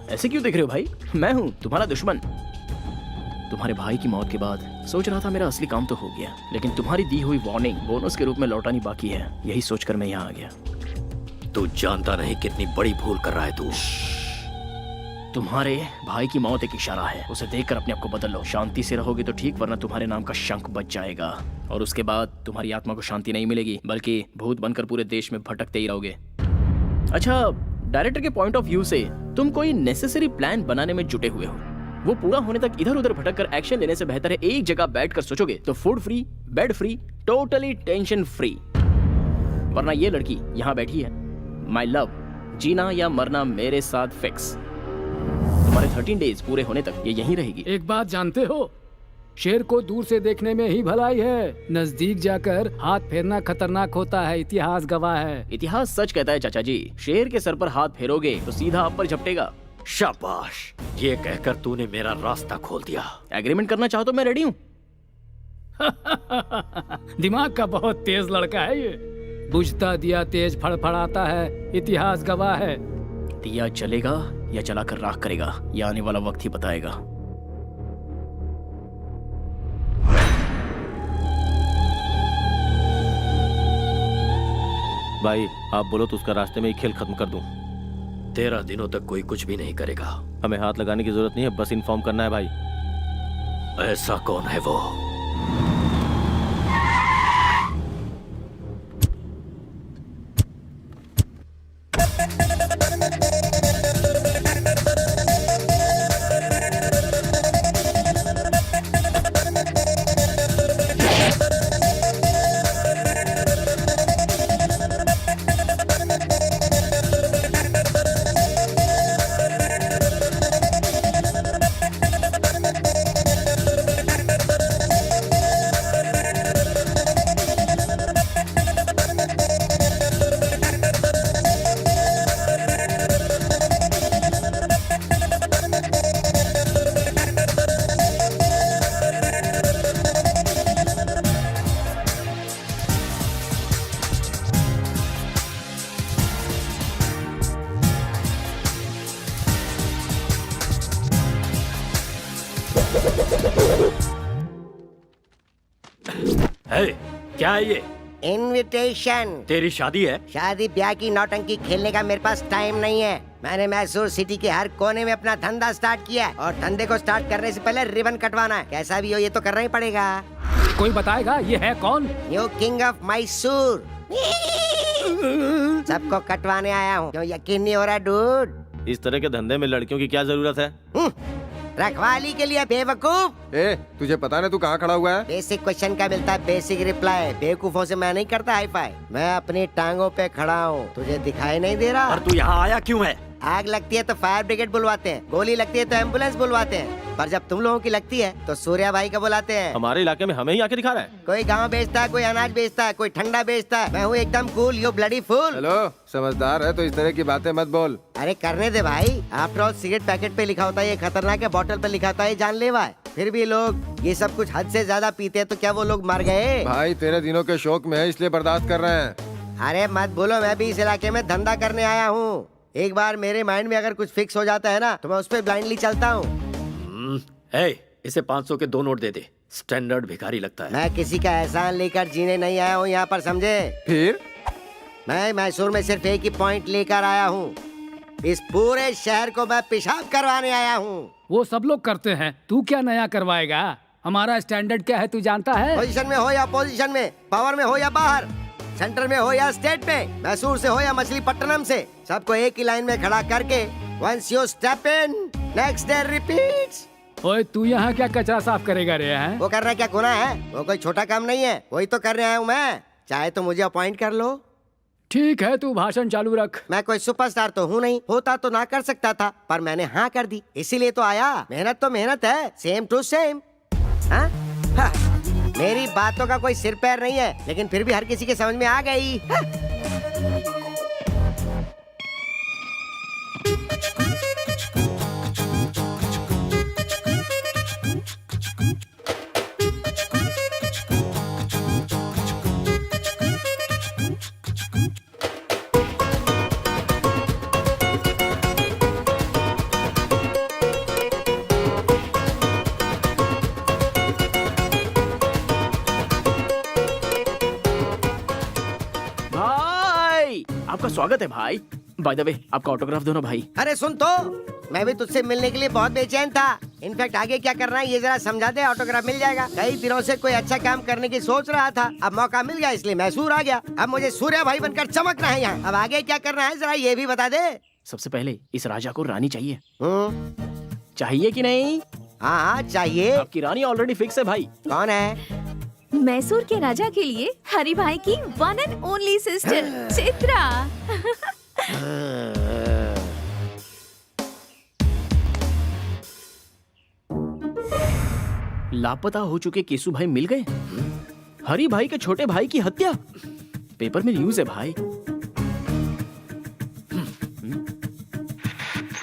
ऐसे क्यों देख रहे हो भाई? मैं हूँ तुम्हारा दुश्मन। तुम्हारे भाई की मौत के बाद सोच रहा था मेरा असली काम तो हो गया, लेकिन तुम्हारी दी हुई वार्निंग बोनस के रूप में लौटानी बाकी है। यही सोचकर मैं यहाँ आ गया। तू जानता नहीं कितनी बड़ी भूल कर रहा है तू। तुम्हारे भाई की मौत एक इशारा है। उसे देखकर अपने आप को बदल लो। शांति से रहोगे तो ठीक, वरना तुम्हारे नाम का शंख बच जाएगा और उसके बाद तुम्हारी आत्मा को शांति नहीं मिलेगी, बल्कि भूत बनकर पूरे देश में भटकते ही रहोगे। अच्छा, डायरेक्टर के पॉइंट ऑफ व्यू से तुम कोई नेसेसरी प्लान बनाने में जुटे हुए हो। वो पूरा होने तक इधर उधर भटक कर एक्शन लेने से बेहतर है एक जगह बैठकर सोचोगे तो food free, bed free, totally tension free. वरना ये लड़की यहाँ बैठी है, माय लव, जीना या मरना मेरे साथ फिक्स। तुम्हारे 13 डेज पूरे होने तक ये यहीं रहेगी। एक बात जानते हो, शेर को दूर से देखने में ही भलाई है, नजदीक जाकर हाथ फेरना खतरनाक होता है। इतिहास गवाह है। इतिहास सच कहता है चाचा जी। शेर के सर पर हाथ फेरोगे तो सीधा आप पर झपटेगा। शाबाश, ये कहकर तूने मेरा रास्ता खोल दिया। एग्रीमेंट करना चाहो तो मैं रेडी हूँ। दिमाग का बहुत तेज लड़का है ये। बुझता दिया तेज फड़फड़ाता है, इतिहास गवाह है। दिया जलेगा या जलाकर राख करेगा, यह आने वाला वक्त ही बताएगा। भाई आप बोलो तो उसका रास्ते में ही खेल खत्म कर दूं। 13 दिनों तक कोई कुछ भी नहीं करेगा। हमें हाथ लगाने की जरूरत नहीं है, बस इन्फॉर्म करना है भाई। ऐसा कौन है वो? क्या है ये? इनविटेशन। तेरी शादी है? शादी ब्याह की नौटंकी खेलने का मेरे पास टाइम नहीं है। मैंने मैसूर सिटी के हर कोने में अपना धंधा स्टार्ट किया है और धंधे को स्टार्ट करने से पहले रिबन कटवाना है। कैसा भी हो ये तो करना ही पड़ेगा। कोई बताएगा ये है कौन? New king of Mysore. सबको कटवाने आया हूँ। क्यों यकीन नहीं हो रहा डूड? इस तरह के धंधे में लड़कियों की क्या जरूरत है? रखवाली के लिए बेवकूफ। तुझे पता ना तू कहाँ खड़ा हुआ है? बेसिक क्वेश्चन का मिलता है बेसिक रिप्लाई। बेवकूफों से मैं नहीं करता हाई फाई। मैं अपनी टांगों पे खड़ा हूँ, तुझे दिखाई नहीं दे रहा? और तू यहाँ आया क्यों है? आग लगती है तो फायर ब्रिगेड बुलवाते हैं, गोली लगती है तो एम्बुलेंस बुलवाते हैं, पर जब तुम लोगों की लगती है तो सूर्या भाई का बुलाते हैं। हमारे इलाके में हमें ही आके दिखा रहा है। कोई गांव बेचता है, कोई अनाज बेचता है, कोई ठंडा बेचता है। मैं हूँ एकदम cool, you bloody fool. Hello, समझदार है तो इस तरह की बातें मत बोल। अरे करने दे भाई। आफ्टर ऑल सिगरेट पैकेट पे लिखा होता है ये खतरनाक है, बोतल पे लिखा होता है ये जानलेवा है। फिर भी लोग ये सब कुछ हद से ज्यादा पीते हैं, तो क्या वो लोग मर गए? भाई तेरे दिनों के शौक में है इसलिए बर्दाश्त कर रहे हैं। अरे मत बोलो, मैं भी इस इलाके में धंधा करने आया हूँ। एक बार मेरे माइंड में अगर कुछ फिक्स हो जाता है ना तो मैं उस पर ब्लाइंडली चलता हूँ। इसे 500 के 2 नोट दे दे। स्टैंडर्ड भिखारी लगता है। मैं किसी का एहसान लेकर जीने नहीं आया हूँ यहाँ पर, समझे? फिर मैं मैसूर में सिर्फ एक ही पॉइंट लेकर आया हूँ। इस पूरे शहर को मैं पेशाब करवाने आया हूँ। वो सब लोग करते हैं, तू क्या नया करवाएगा? हमारा स्टैंडर्ड क्या है तू जानता है? पोजीशन में हो या पोजीशन में, पावर में हो या बाहर, सेंटर में हो या स्टेट में, मैसूर से हो या मछलीपट्टनम से, सबको एक ही लाइन में खड़ा करके once you step in next day repeats. ओए तू यहाँ क्या कचरा साफ करेगा रे? हैं? वो करना क्या गुनाह है? वो कोई छोटा काम नहीं है, वही तो करने आया हूँ मैं। चाहे तो मुझे अपॉइंट कर लो। ठीक है, तू भाषण चालू रख। मैं कोई सुपरस्टार तो हूँ नहीं, होता तो ना कर सकता था, पर मैंने हाँ कर दी, इसीलिए तो आया। मेहनत तो मेहनत है, सेम टू सेम। हाँ? हाँ। मेरी बातों का कोई सिर पैर नहीं है, लेकिन फिर भी हर किसी के समझ में आ गई। हाँ। आपका स्वागत है भाई। बाय द वे, आपका ऑटोग्राफ दो ना भाई। अरे सुन तो, मैं भी तुझसे मिलने के लिए बहुत बेचैन था। इनफैक्ट आगे क्या करना है ये जरा समझा दे, ऑटोग्राफ मिल जाएगा। कई दिनों से कोई अच्छा काम करने की सोच रहा था, अब मौका मिल गया इसलिए मैसूर आ गया। अब मुझे सूर्या भाई बनकर चमकना है यहाँ। अब आगे क्या करना है जरा ये भी बता दे। सबसे पहले इस राजा को रानी चाहिए। चाहिए कि नहीं? हाँ चाहिए। आपकी रानी ऑलरेडी फिक्स है भाई। कौन है? मैसूर के राजा के लिए हरि भाई की one and only sister Chitra. लापता हो चुके केसु भाई मिल गए। हरि भाई के छोटे भाई की हत्या, पेपर में न्यूज है भाई।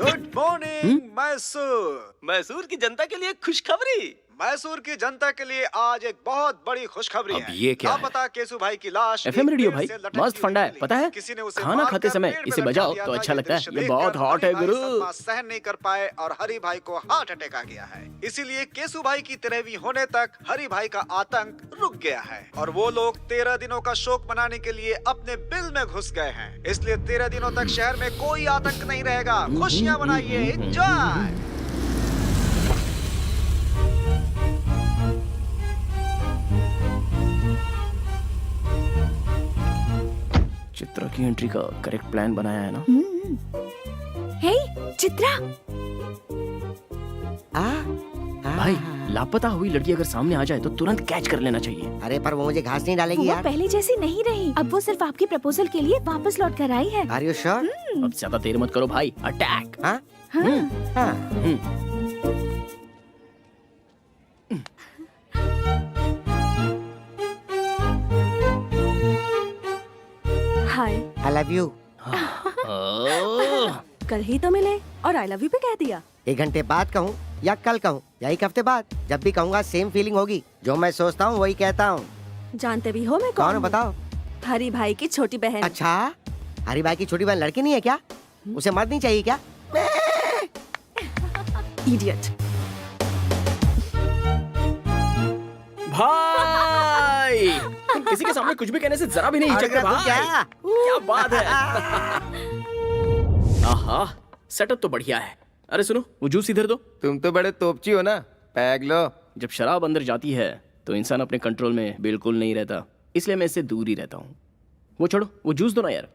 Good morning Mysore. मैसूर की जनता के लिए खुशखबरी। मैसूर की जनता के लिए आज एक बहुत बड़ी खुशखबरी है। ये क्या है? लापता केसु भाई की लाश एफएम रेडियो एक भाई पेड़ से लटकती मस्त फंडा है, मिली। पता है? किसी ने उसे खाना मारकर खाते समय पेड़ में इसे लटका बजाओ दिया तो था। अच्छा लगता है। दृश्य ये बहुत देखकर हॉट है हरि भाई गुरु। सदमा सहन नहीं कर पाए और हरि भाई को हार्ट अटैक आ गया है। इसीलिए केसु भाई की 13वीं होने तक हरि भाई का आतंक रुक गया है और वो लोग 13 दिनों का शोक मनाने के लिए अपने बिल में घुस गए हैं। इसलिए 13 दिनों तक शहर में कोई आतंक नहीं रहेगा। खुशियां मनाइए, एंजॉय। चित्रा की एंट्री का करेक्ट प्लान बनाया है ना? हे चित्रा। भाई लापता हुई लड़की अगर सामने आ जाए तो तुरंत कैच कर लेना चाहिए। अरे पर वो मुझे घास नहीं डालेगी वो यार। पहले जैसी नहीं रही, अब वो सिर्फ आपके प्रपोजल के लिए वापस लौट कर आई है। Are you sure? अब ज्यादा देर मत करो भाई, अटैक। हाँ? हाय। I love you। कल ही तो मिले और आई लव यू भी कह दिया। 1 घंटे बाद कहूँ या कल कहूँ या 1 हफ्ते बाद, जब भी कहूँगा सेम फीलिंग होगी। जो मैं सोचता हूँ वही कहता हूँ। जानते भी हो मैं कौन कौन हो हूँ? बताओ। हरि भाई की छोटी बहन। अच्छा, हरि भाई की छोटी बहन लड़की नहीं है क्या? उसे मर्द नहीं चाहिए क्या? इडियट। भाई किसी के सामने कुछ भी कहने से जरा भी नहीं हिचकते भाई। क्या बात है। आहा, सेटअप तो बढ़िया है। अरे सुनो, वो जूस इधर दो। तुम तो बड़े तोपची हो ना, पैग लो। जब शराब अंदर जाती है तो इंसान अपने कंट्रोल में बिल्कुल नहीं रहता, इसलिए मैं इससे दूर ही रहता हूँ। वो छोड़ो, वो जूस दो ना यार।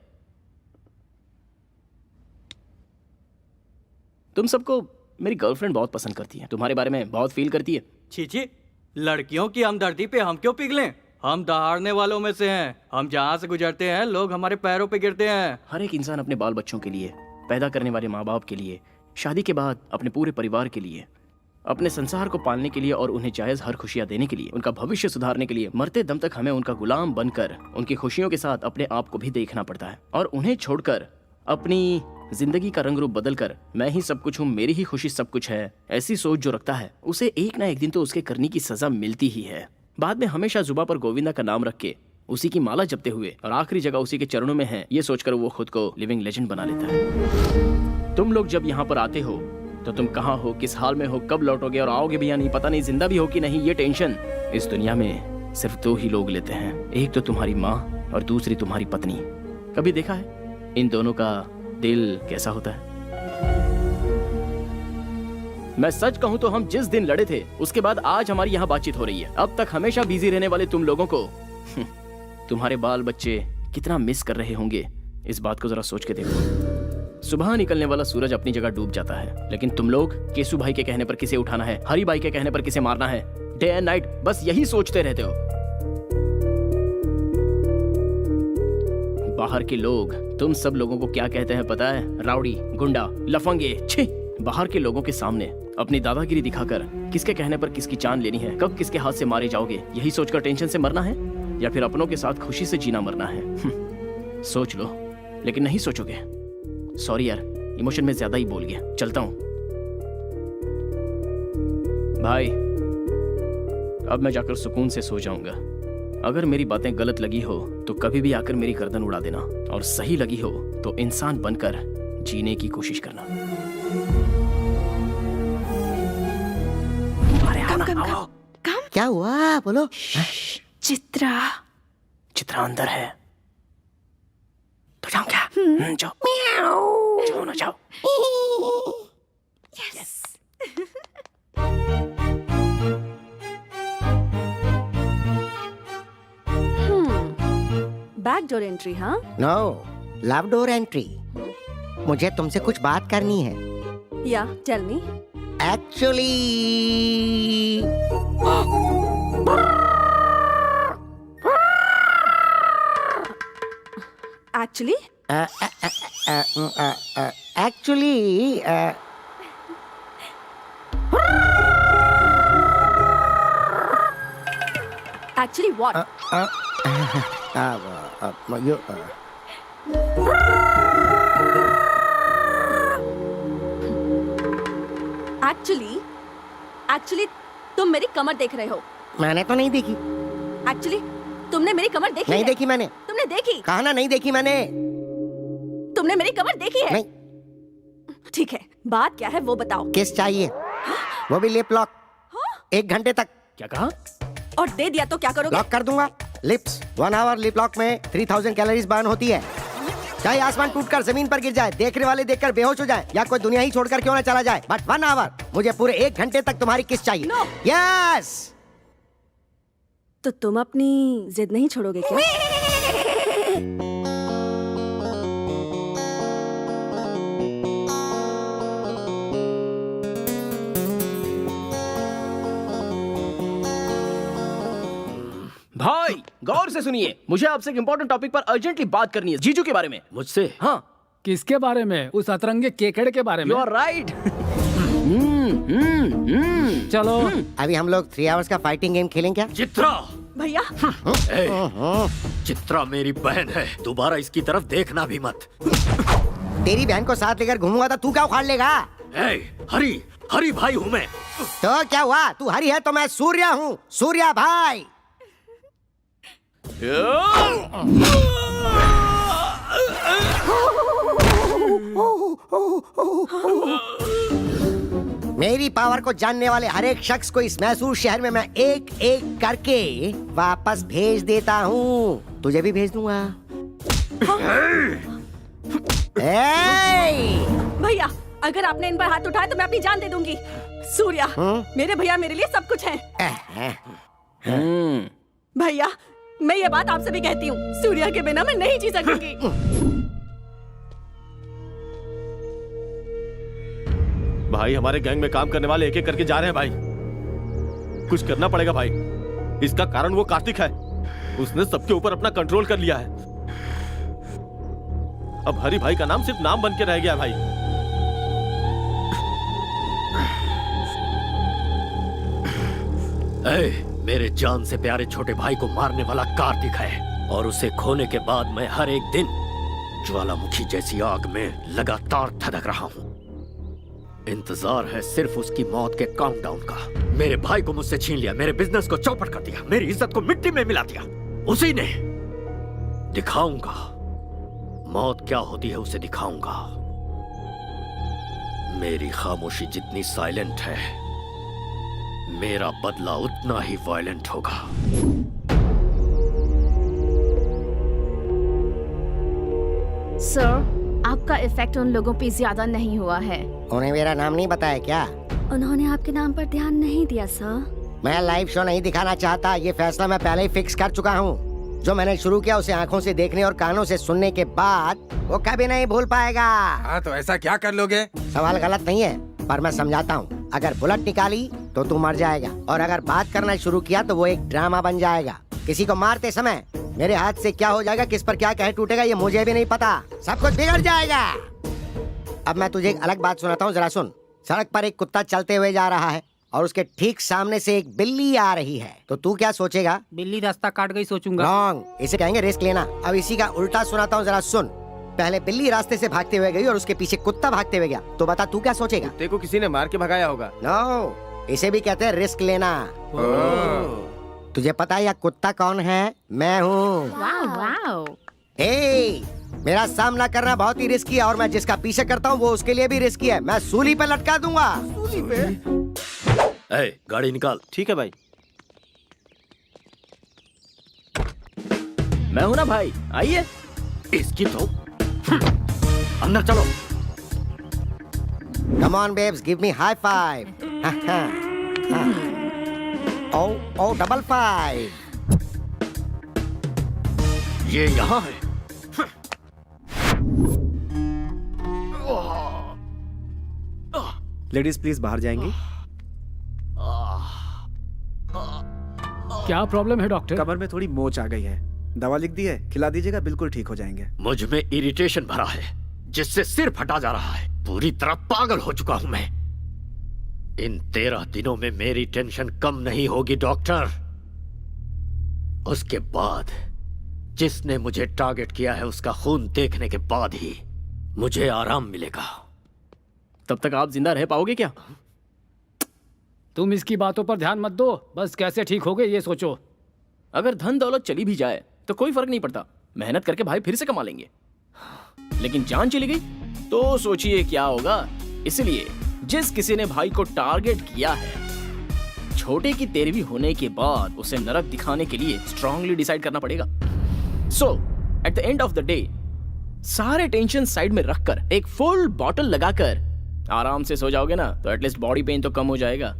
तुम सबको मेरी गर्लफ्रेंड बहुत पसंद करती है, तुम्हारे बारे में बहुत फील करती है। छीछी, लड़कियों की हमदर्दी पे हम क्यों पिघलें? हम दहाड़ने वालों में से हैं। हम जहाँ से गुजरते हैं लोग हमारे पैरों पे गिरते हैं। हर एक इंसान अपने बाल बच्चों के लिए, पैदा करने वाले माँ बाप के लिए, शादी के बाद अपने पूरे परिवार के लिए, अपने संसार को पालने के लिए और उन्हें जायज हर खुशियाँ देने के लिए, उनका भविष्य सुधारने के लिए मरते दम तक हमें उनका गुलाम बनकर उनकी खुशियों के साथ अपने आप को भी देखना पड़ता है। और उन्हें छोड़कर अपनी जिंदगी का रंग रूप बदलकर मैं ही सब कुछ हूँ, मेरी ही खुशी सब कुछ है, ऐसी सोच जो रखता है उसे एक ना एक दिन तो उसके करने की सजा मिलती ही है। बाद में हमेशा जुबा पर गोविंदा का नाम रख के उसी की माला जपते हुए और आखिरी जगह उसी के चरणों में है, ये सोचकर वो खुद को लिविंग लेजेंड बना लेता है। तुम लोग जब यहाँ पर आते हो तो तुम कहाँ हो, किस हाल में हो, कब लौटोगे और आओगे भी या नहीं पता नहीं, जिंदा भी हो कि नहीं, ये टेंशन इस दुनिया में सिर्फ दो ही लोग लेते हैं, एक तो तुम्हारी माँ और दूसरी तुम्हारी पत्नी। कभी देखा है इन दोनों का दिल कैसा होता है? मैं सच कहूं तो हम जिस दिन लड़े थे उसके बाद आज हमारी यहाँ बातचीत हो रही है। अब तक हमेशा बिजी रहने वाले तुम लोगों को तुम्हारे बाल बच्चे कितना मिस कर रहे होंगे, इस बात को जरा सोच के देखो। सुबह निकलने वाला सूरज अपनी जगह डूब जाता है, लेकिन तुम लोग केसु भाई के कहने पर किसे उठाना है, हरी भाई के कहने पर किसे मारना है, डे एंड नाइट बस यही सोचते रहते हो। बाहर के लोग तुम सब लोगों को क्या कहते हैं पता है? राउडी, गुंडा, लफंगे। छी! बाहर के लोगों के सामने अपनी दादागिरी दिखाकर किसके कहने पर किसकी जान लेनी है, कब किसके हाथ से मारे जाओगे, यही सोचकर टेंशन से मरना है या फिर अपनों के साथ खुशी से जीना मरना है? सोच लो, लेकिन नहीं सोचोगे। सॉरी यार, इमोशन में ज्यादा ही बोल गया, चलता हूं। भाई अब मैं जाकर सुकून से सो जाऊंगा। अगर मेरी बातें गलत लगी हो तो कभी भी आकर मेरी गर्दन उड़ा देना, और सही लगी हो तो इंसान बनकर जीने की कोशिश करना। कम। क्या हुआ बोलो? चित्रा अंदर है तो जाओ क्या? जाओ जाओ ना जाओ। यस। बैकडोर एंट्री, हाँ? No, love door entry. मुझे तुमसे कुछ बात करनी है। Yeah tell me. Actually actually actually what? Actually तुम मेरी कमर देख रहे हो। मैंने तो नहीं देखी। एक्चुअली तुमने मेरी कमर देखी नहीं है? देखी मैंने। तुमने देखी? कहा ना नहीं देखी मैंने। तुमने मेरी कमर देखी है? नहीं। ठीक है, बात क्या है वो बताओ। किस चाहिए? वो भी लिप लॉक। 1 घंटे तक। क्या कहा? और दे दिया तो क्या करोगे? लॉक कर दूंगा। लिप्स 1 आवर लिप लॉक में 3000 कैलोरीज बर्न होती है। चाहे आसमान टूटकर जमीन पर गिर जाए, देखने वाले देखकर बेहोश हो जाए, या कोई दुनिया ही छोड़कर क्यों ना चला जाए, बट 1 आवर, मुझे पूरे 1 घंटे तक तुम्हारी किस चाहिए। No. यस। तो तुम अपनी जिद नहीं छोड़ोगे क्या? भाई गौर से सुनिए, मुझे आपसे एक इम्पोर्टेंट टॉपिक पर अर्जेंटली बात करनी है, जीजू के बारे में। मुझसे? हाँ। किसके बारे में? उस अतरंगे केकड़े के बारे में? You are right. चलो अभी हम लोग 3 आवर्स का फाइटिंग गेम खेलें क्या? चित्रा! भैया चित्रा मेरी बहन है, दोबारा इसकी तरफ देखना भी मत। तेरी बहन को साथ लेकर घूमूंगा तो तू क्या उखाड़ लेगा? हरी भाई हूँ मैं। तो क्या हुआ? तू हरी है तो मैं सूर्या हूँ, सूर्या भाई। मेरी पावर को जानने वाले हर एक शख्स को इस मैसूर शहर में मैं एक एक करके वापस भेज देता हूँ। तुझे भी भेज दूंगा। भैया, अगर आपने इन पर हाथ उठाया तो मैं अपनी जान दे दूंगी। सूर्या, मेरे भैया मेरे लिए सब कुछ है। भैया, मैं ये बात आपसे भी कहती हूँ, सूर्या के बिना मैं नहीं जी सकूंगी। भाई, हमारे गैंग में काम करने वाले एक एक करके जा रहे हैं भाई। कुछ करना पड़ेगा भाई। इसका कारण वो कार्तिक है। उसने सबके ऊपर अपना कंट्रोल कर लिया है। अब हरि भाई का नाम सिर्फ नाम बन के रह गया भाई। मेरे जान से प्यारे छोटे भाई को मारने वाला कार्तिक है, और उसे खोने के बाद मैं हर एक दिन ज्वालामुखी जैसी आग में लगातार धधक रहा हूँ। इंतजार है सिर्फ उसकी मौत के काउंटडाउन का। मेरे भाई को मुझसे छीन लिया, मेरे बिजनेस को चौपट कर दिया, मेरी इज्जत को मिट्टी में मिला दिया। उसी ने दिखाऊंगा मौत क्या होती है, उसे दिखाऊंगा। मेरी खामोशी जितनी साइलेंट है, मेरा बदला उतना ही वायलेंट होगा। सर, आपका इफेक्ट उन लोगों पे ज्यादा नहीं हुआ है। उन्हें मेरा नाम नहीं बताया क्या? उन्होंने आपके नाम पर ध्यान नहीं दिया सर। मैं लाइव शो नहीं दिखाना चाहता। ये फैसला मैं पहले ही फिक्स कर चुका हूँ। जो मैंने शुरू किया उसे आंखों से देखने और कानों से सुनने के बाद वो कभी नहीं भूल पाएगा। हाँ, तो ऐसा क्या कर लोगे? सवाल गलत नहीं है, पर मैं समझाता हूँ। अगर बुलेट निकाली तो तू मर जाएगा, और अगर बात करना शुरू किया तो वो एक ड्रामा बन जाएगा। किसी को मारते समय मेरे हाथ से क्या हो जाएगा, किस पर क्या कहे टूटेगा, ये मुझे भी नहीं पता। सब कुछ बिगड़ जाएगा। अब मैं तुझे एक अलग बात सुनाता हूँ, जरा सुन। सड़क पर एक कुत्ता चलते हुए जा रहा है और उसके ठीक सामने से एक बिल्ली आ रही है, तो तू क्या सोचेगा? बिल्ली रास्ता काट गई सोचूंगा। रॉन्ग, इसे कहेंगे रिस्क लेना। अब इसी का उल्टा सुनाता हूँ, जरा सुन। पहले बिल्ली रास्ते से भागते हुए गई और उसके पीछे कुत्ता भागते हुए गया, तो बता तू क्या सोचेगा? कुत्ते को किसी ने मार के भगाया होगा। नो, इसे भी कहते हैं रिस्क लेना। तुझे पता है यह कुत्ता कौन है? मैं हूँ। मेरा सामना करना बहुत ही रिस्की है, और मैं जिसका पीछे करता हूँ वो उसके लिए भी रिस्की है। मैं सूली पे लटका दूंगा। सूली पे? गाड़ी निकाल। ठीक है भाई। मैं हूं ना भाई, आइए। इसकी तो अंदर चलो। Come on babes, give me high five. Oh, double five. ये यहाँ है। लेडीज प्लीज बाहर जाएंगी। क्या प्रॉब्लम है डॉक्टर? कमर में थोड़ी मोच आ गई है। दवा लिख दी है, खिला दीजिएगा, बिल्कुल ठीक हो जाएंगे। मुझ में इरिटेशन भरा है, जिससे सिर फटा जा रहा है। पूरी तरह पागल हो चुका हूं मैं। इन 13 दिनों में मेरी टेंशन कम नहीं होगी डॉक्टर। उसके बाद जिसने मुझे टारगेट किया है उसका खून देखने के बाद ही मुझे आराम मिलेगा। तब तक आप जिंदा रह पाओगे क्या? तुम इसकी बातों पर ध्यान मत दो, बस कैसे ठीक हो गए ये सोचो। अगर धन दौलत चली भी जाए तो कोई फर्क नहीं पड़ता, मेहनत करके भाई फिर से कमा लेंगे। लेकिन जान चली गई तो सोचिए क्या होगा। इसलिए जिस किसी ने भाई को टारगेट किया है, छोटे की 13वीं होने के बाद उसे नरक दिखाने के लिए स्ट्रांगली डिसाइड करना पड़ेगा। So at the end of the day सारे टेंशन साइड में रखकर एक फुल बॉटल लगाकर आराम से सो जाओगे ना, तो एटलीस्ट बॉडी पेन तो कम हो जाएगा।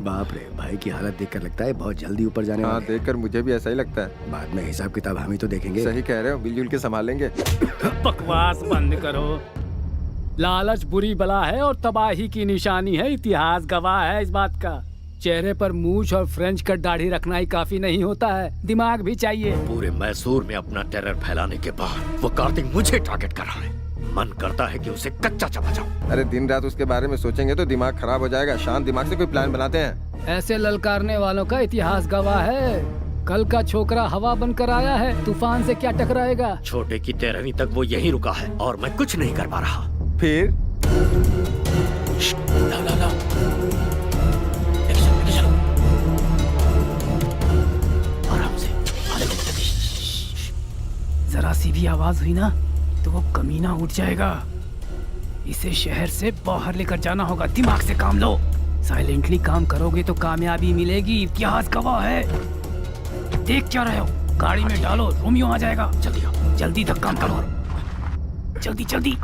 बाप रे, भाई की हालत देखकर लगता है बहुत जल्दी ऊपर जाने वाले हैं। देखकर मुझे भी ऐसा ही लगता है। बाद में हिसाब किताब हम ही तो देखेंगे। सही कह रहे हो, मिलजुल के संभाल लेंगे। बकवास बंद करो। लालच बुरी बला है और तबाही की निशानी है। इतिहास गवाह है इस बात का। चेहरे पर मूछ और फ्रेंच कट दाढ़ी रखना ही काफी नहीं होता है, दिमाग भी चाहिए। पूरे मैसूर में अपना टेरर फैलाने के बाद वो कार्तिक मुझे टारगेट कर रहा है। मन करता है कि उसे कच्चा चबा जाऊं। अरे दिन रात उसके बारे में सोचेंगे तो दिमाग खराब हो जाएगा। शांत दिमाग से कोई प्लान बनाते हैं। ऐसे ललकारने वालों का इतिहास गवाह है। कल का छोकरा हवा बनकर आया है, तूफान से क्या टकराएगा। छोटे की 13वीं तक वो यहीं रुका है और मैं कुछ नहीं कर पा रहा। फिर ला। आराम से। आवाज हुई ना तो वो कमीना उठ जाएगा। इसे शहर से बाहर लेकर जाना होगा। दिमाग से काम लो। साइलेंटली काम करोगे तो कामयाबी मिलेगी। इतिहास गवाह है। देख क्या रहे हो? गाड़ी में डालो, रोमियो आ जाएगा। जल्दी आओ, जल्दी धक्का करो, जल्दी जल्दी।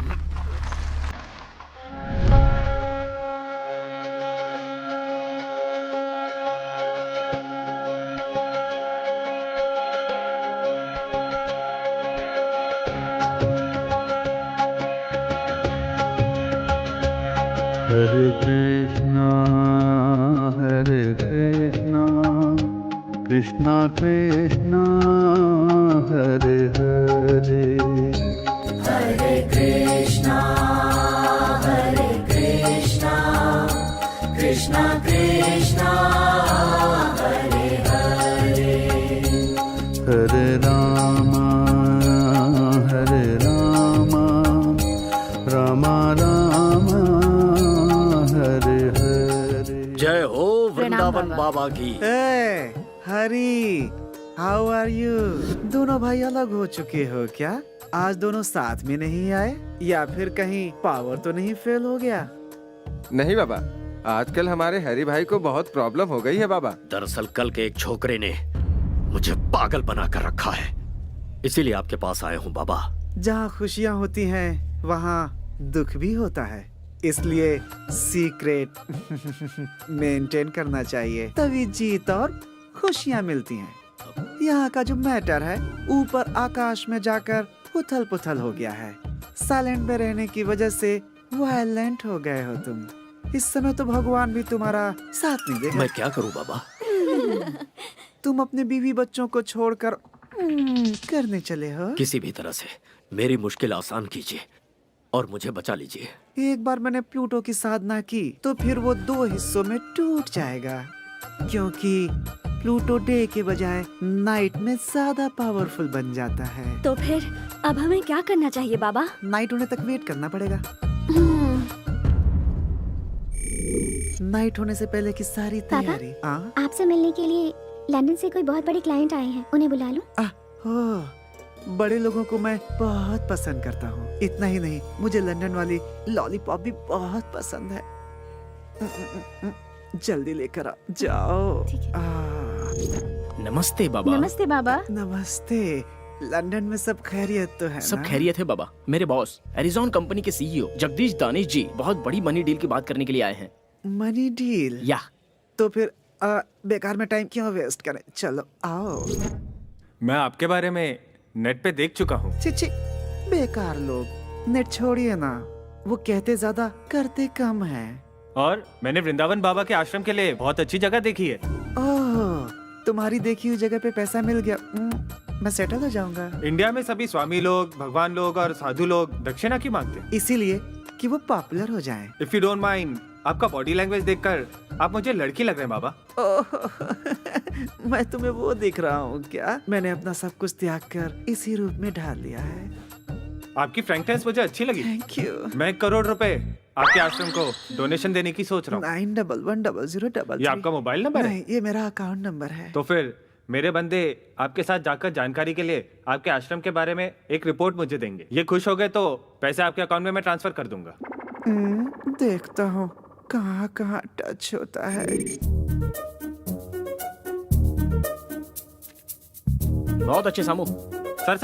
हरे कृष्णा कृष्णा कृष्णा हरे हरे, हरे कृष्णा कृष्णा कृष्णा हरे हरे, हरे रामा रामा रामा हरे हरे। जय हो वृंदावन बाबा की। हरी, हाउ आर यू? दोनों भाई अलग हो चुके हो क्या? आज दोनों साथ में नहीं आए या फिर कहीं पावर तो नहीं फेल हो गया? नहीं बाबा, आजकल हमारे हरी भाई को बहुत प्रॉब्लम हो गई है बाबा। दरअसल कल के एक छोकरे ने मुझे पागल बना कर रखा है, इसीलिए आपके पास आया हूँ बाबा। जहाँ खुशियाँ होती हैं वहाँ दुख भी होता है, इसलिए सीक्रेट मेंटेन करना चाहिए, तभी जीत और खुशियाँ मिलती हैं। यहाँ का जो मैटर है ऊपर आकाश में जाकर उथल पुथल हो गया है। साइलेंट में रहने की वजह से वायलेंट हो गए हो तुम। इस समय तो भगवान भी तुम्हारा साथ नहीं देगा। मैं क्या करूँ बाबा? तुम अपने बीवी बच्चों को छोड़कर करने चले हो। किसी भी तरह से मेरी मुश्किल आसान कीजिए और मुझे बचा लीजिए। एक बार मैंने प्लूटो की साधना की तो फिर वो 2 हिस्सों में टूट जाएगा, क्योंकि प्लूटो डे के बजाय नाइट में ज्यादा पावरफुल बन जाता है। तो फिर अब हमें क्या करना चाहिए बाबा? नाइट होने तक वेट करना पड़ेगा। नाइट होने से पहले की सारी तैयारी। आपसे मिलने के लिए लंदन से कोई बहुत बड़े क्लाइंट आए हैं, उन्हें बुला लूं? बड़े लोगों को मैं बहुत पसंद करता हूँ। इतना ही नहीं, मुझे लंदन वाली लॉलीपॉप भी बहुत पसंद है। जल्दी लेकर आ जाओ। नमस्ते बाबा। नमस्ते बाबा। नमस्ते। लंदन में सब खैरियत तो है सब ना? खैरियत है बाबा। मेरे बॉस एरिजॉन कंपनी के सीईओ जगदीश दानिश जी बहुत बड़ी मनी डील की बात करने के लिए आए हैं। Money deal? या तो फिर बेकार में टाइम क्यों वेस्ट करें? चलो आओ। मैं आपके बारे में नेट पे देख चुका हूँ। छी, बेकार लोग। नेट छोड़िए ना, वो कहते ज्यादा करते कम है। और मैंने वृंदावन बाबा के आश्रम के लिए बहुत अच्छी जगह देखी है। ओह, तुम्हारी देखी हुई जगह पे पैसा मिल गया, मैं सेटल हो जाऊंगा। इंडिया में सभी स्वामी लोग, भगवान लोग और साधु लोग दक्षिणा क्यों मांगते हैं? इसीलिए कि वो पॉपुलर हो जाएं। इफ यू डोंट माइंड, आपका बॉडी लैंग्वेज देखकर आप मुझे लड़की लग रहे हैं बाबा। मैं तुम्हें वो दिख रहा हूँ क्या? मैंने अपना सब कुछ त्याग कर इसी रूप में ढाल लिया है। आपकी फ्रैंकनेस मुझे अच्छी लगी। Thank you. मैं 1 करोड़ रुपए आपके आश्रम को डोनेशन देने की सोच रहा हूँ। 911003। ये आपका मोबाइल नंबर है? नहीं, ये मेरा अकाउंट नंबर है। तो फिर मेरे बंदे आपके साथ जाकर जानकारी के लिए आपके आश्रम के बारे में एक रिपोर्ट मुझे देंगे। ये खुश हो गए तो पैसे आपके अकाउंट में मैं ट्रांसफर कर दूंगा। देखता हूँ कहाँ कहाँ टच होता है। बहुत अच्छे सामू। सर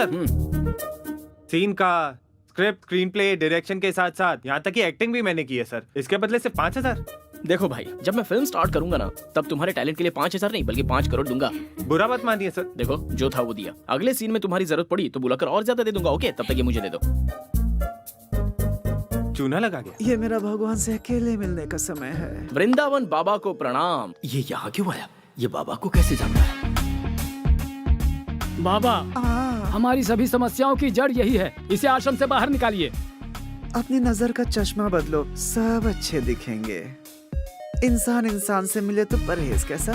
सीन का स्क्रिप्ट, स्क्रीन प्ले, डायरेक्शन के साथ साथ यहाँ तक कि एक्टिंग भी मैंने की है सर। इसके बदले से 5,000। देखो भाई, जब मैं फिल्म स्टार्ट करूंगा ना तब तुम्हारे टैलेंट के लिए 5,000 नहीं बल्कि 5 करोड़ दूंगा। बुरा मत मानिए सर। देखो जो था वो दिया। अगले सीन में तुम्हारी जरूरत पड़ी तो बुलाकर और ज्यादा दे दूंगा। ओके, तब तक ये मुझे दे दो। चूना लगा गया। ये मेरा भगवान से अकेले मिलने का समय है। वृंदावन बाबा को प्रणाम। ये यहाँ क्यों आया? ये बाबा को कैसे जानता है? बाबा, हमारी सभी समस्याओं की जड़ यही है। इसे आश्रम से बाहर निकालिए। अपनी नजर का चश्मा बदलो, सब अच्छे दिखेंगे। इंसान इंसान से मिले तो परहेज कैसा?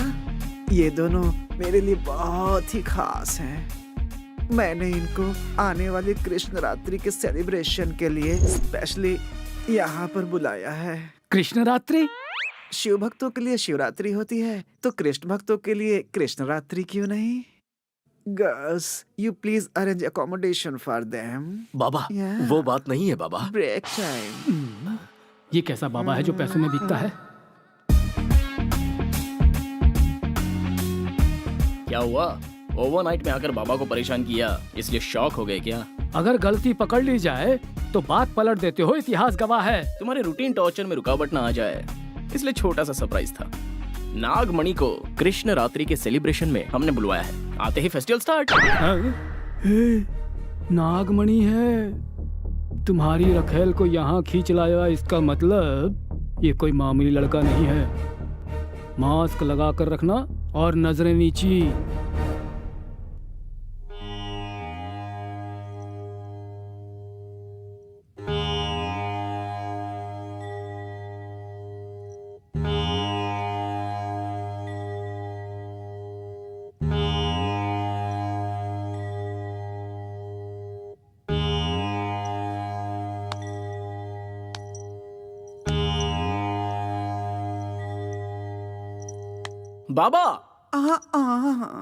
ये दोनों मेरे लिए बहुत ही खास हैं। मैंने इनको आने वाली कृष्ण रात्रि के सेलिब्रेशन के लिए स्पेशली यहाँ पर बुलाया है। कृष्ण रात्रि? शिव भक्तों के लिए शिवरात्रि होती है, तो कृष्ण भक्तों के लिए कृष्ण रात्रि क्यों नहीं? Girls, you please arrange accommodation for them. Baba Yeah. वो बात नहीं है बाबा। Break time. ये कैसा बाबा है जो पैसों में बिकता है? क्या हुआ? ओवरनाइट में आकर बाबा को परेशान किया, इसलिए शॉक हो गए क्या? अगर गलती पकड़ ली जाए तो बात पलट देते हो, इतिहास गवाह है। तुम्हारे रूटीन टॉर्चर में रुकावट ना आ जाए, इसलिए छोटा सा सरप्राइज था। नागमणि को कृष्ण रात्रि के सेलिब्रेशन में हमने बुलवाया है। आते ही फेस्टिवल स्टार्ट। नागमणि है, तुम्हारी रखेल को यहाँ खींच लाया, इसका मतलब ये कोई मामूली लड़का नहीं है। मास्क लगा कर रखना और नजरें नीची। बाबा,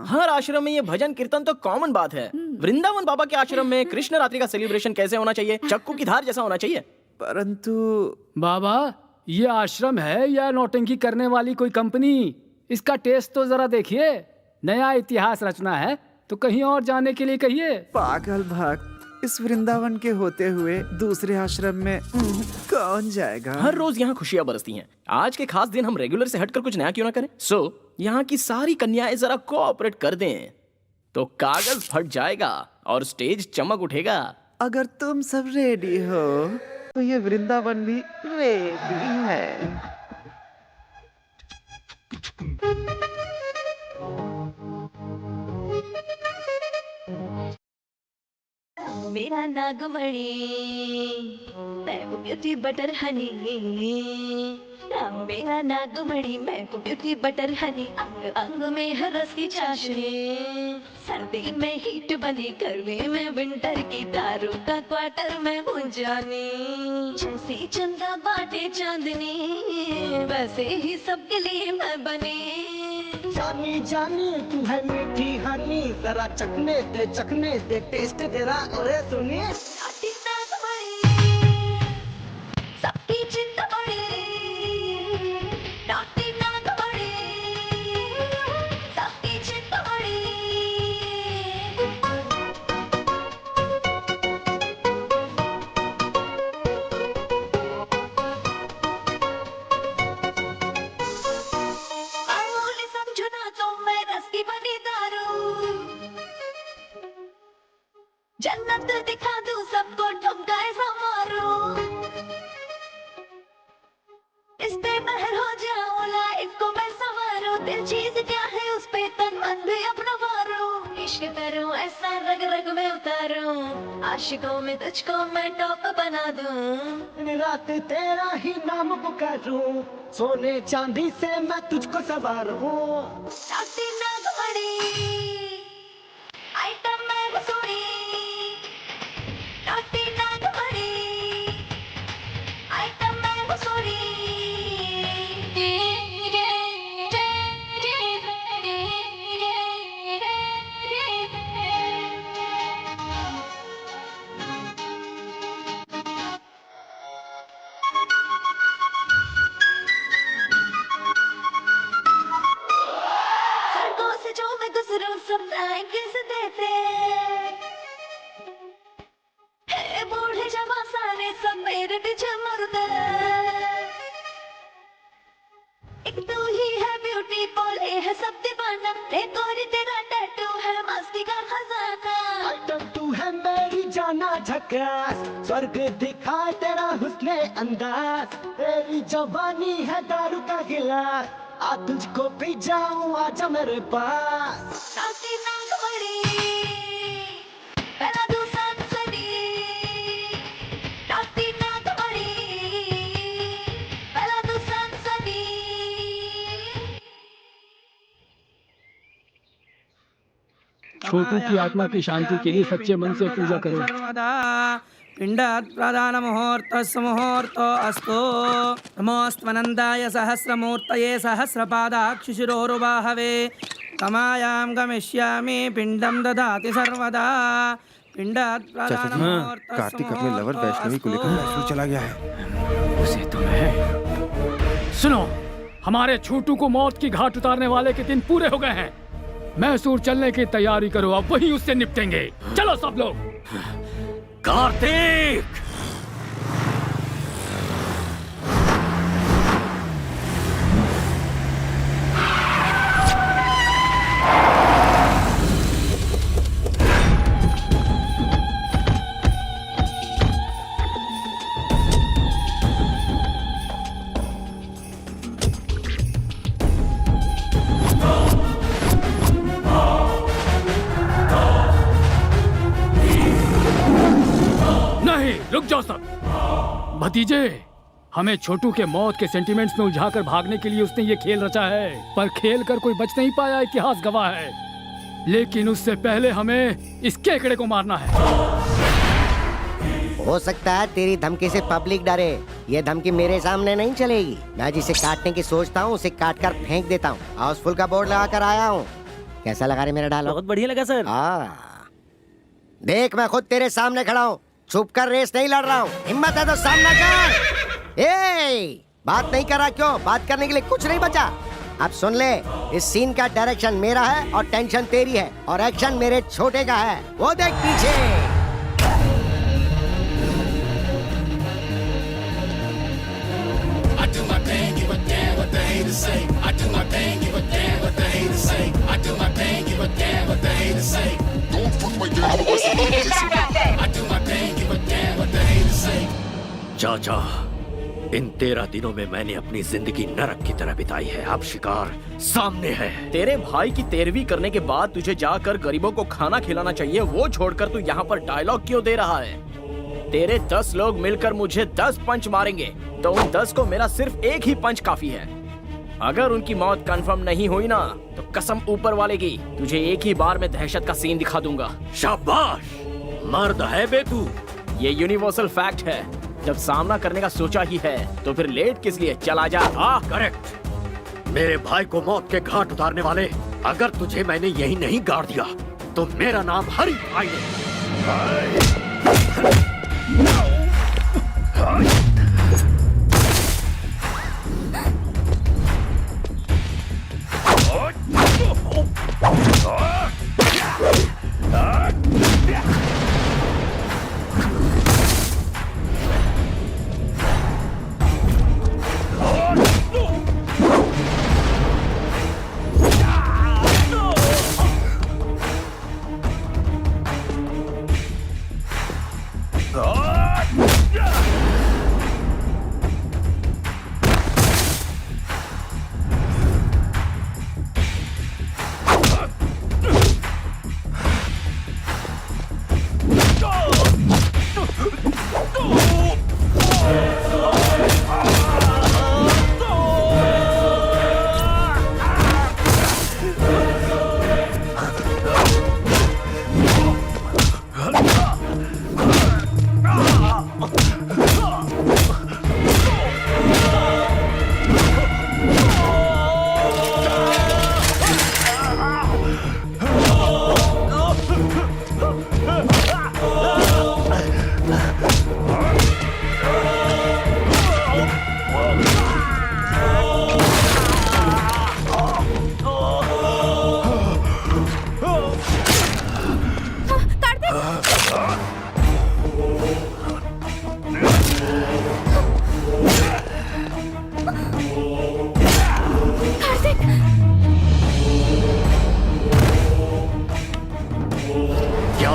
हर आश्रम में ये भजन कीर्तन तो कॉमन बात है। वृंदावन बाबा के आश्रम में कृष्ण रात्रि का सेलिब्रेशन कैसे होना चाहिए? चक्कू की धार जैसा होना चाहिए। परंतु बाबा, ये आश्रम है या नौटंकी करने वाली कोई कंपनी? इसका टेस्ट तो जरा देखिए। नया इतिहास रचना है तो कहीं और जाने के लिए कहिए। पागल भक्त, इस वृंदावन के होते हुए दूसरे आश्रम में कौन जाएगा? हर रोज यहाँ खुशियाँ बरसती हैं। आज के खास दिन हम रेगुलर से हटकर कुछ नया क्यों ना करें? यहाँ की सारी कन्याएं जरा कोऑपरेट कर दें तो कागज फट जाएगा और स्टेज चमक उठेगा। अगर तुम सब रेडी हो तो ये वृंदावन भी रेडी है। मेरा नागमणि, मैं वो ब्यूटी बटर हनी। मेरा नागमणि, मैं वो ब्यूटी बटर हनी। अंग अंग में है रस की चाशनी। सर्दी में हीट बनी, गर्मी में विंटर की, दारू का क्वार्टर में गुंजानी। जैसी चंदा बाटे चांदनी, वैसे ही सबके लिए मैं बनी। जानी जानी तू है मीठी हनी, जरा चखने दे टेस्ट तेरा। अरे सुनिए, सबकी चिंता बड़ी, नाटी नागमणि, सबकी चिंता बड़ी। अमूल्य समझो ना तुम, मैं रस की बनी दारू। जन्नत दिखा दूं सबको, ठुमकाए समारो। इस पे महर हो जाऊं, लाइफ को मैं संवारूं। दिल चीज क्या है, उस पे तन मन भी अपना वारूं। इश्क करूं ऐसा रग रग में उतारूं, आशिकों में तुझको मैं टॉप बना दूं। रात तेरा ही नाम पुकारूं, सोने चांदी से मैं तुझको संवारूं। नाटी नागमणि, आइटम मैं रसोई। नाटी नागमणि, आइटम मैं रसोई। सड़कों से जो मैं गुजरूं, सब थैंक्स देते। है बूढ़े जवान सारे सब मेरे पीछे मरते। एक तू ही है ब्यूटी, बोले है सब दीवाना। देखो रे तेरा टैटू है मस्ती का खजाना। आइटम तू है मेरी जाना झकास, स्वर्ग दिखाए तेरा हुस्ने अंदाज। तेरी जवानी है दारू का गिलास, आ तुझको पी जाऊं, आजा मेरे पास। नाटी नागमणि, पहला दूसरा सदी। नाटी नागमणि, पहला दूसरा सदी। छोटू की आत्मा की शांति के लिए सच्चे मन से पूजा करो। पिंडात् प्रदान मुहूर्तस्य मुहूर्तो अस्तु। नमोऽस्त्वनन्दाय सहस्रमूर्तये सहस्रपादाक्षिशिरोरुबाहवे। तमायां गमिष्यामि पिंडम ददाति सर्वदा पिंडात् प्रदानमुहूर्तः कार्तिक अपने लवर वैष्णवी को लेकर मैसूर चला गया है। उसे तुम्हें सुनो, हमारे छोटू को मौत की घाट उतारने वाले के दिन पूरे हो गए हैं। मैसूर चलने की तैयारी करो, अब वहीं उससे निपटेंगे। चलो सब लोग। कार्तिक! रुक जाओ सब। भतीजे, हमें छोटू के मौत के सेंटिमेंट्स में उलझाकर भागने के लिए उसने ये खेल रचा है, पर खेल कर कोई बच नहीं पाया, इतिहास गवाह है। लेकिन उससे पहले हमें इस केकड़े को मारना है। हो सकता है तेरी धमकी से पब्लिक डरे। ये धमकी मेरे सामने नहीं चलेगी। मैं जिसे काटने की सोचता हूँ उसे काट कर फेंक देता हूँ। हाउसफुल का बोर्ड लगा कर आया हूँ। कैसा लगा रे मेरा डायलॉग? बहुत बढ़िया लगा सर। देख, मैं खुद तेरे सामने खड़ा हूँ, छुप कर रेस नहीं लड़ रहा हूँ। हिम्मत है तो सामना कर। बात नहीं कर रहा क्यों? बात करने के लिए कुछ नहीं बचा। अब सुन ले, इस सीन का डायरेक्शन मेरा है और टेंशन तेरी है और एक्शन मेरे छोटे का है। वो देख पीछे। चाचा, इन 13 दिनों में मैंने अपनी जिंदगी नरक की तरह बिताई है। अब शिकार सामने है। तेरे भाई की 13वीं करने के बाद तुझे जाकर गरीबों को खाना खिलाना चाहिए, वो छोड़कर तू यहाँ पर डायलॉग क्यों दे रहा है? तेरे 10 लोग मिलकर मुझे 10 पंच मारेंगे, तो उन 10 को मेरा सिर्फ एक ही पंच काफी है। अगर उनकी मौत कंफर्म नहीं हुई ना, तो कसम ऊपर वाले की, तुझे एक ही बार में दहशत का सीन दिखा दूंगा। शाबाश, मर्द है बे तू। ये यूनिवर्सल फैक्ट है। जब सामना करने का सोचा ही है, तो फिर लेट किस लिए? चला जा। करेक्ट। मेरे भाई को मौत के घाट उतारने वाले, अगर तुझे मैंने यही नहीं गाड़ दिया, तो मेरा नाम हरी भाई नहीं।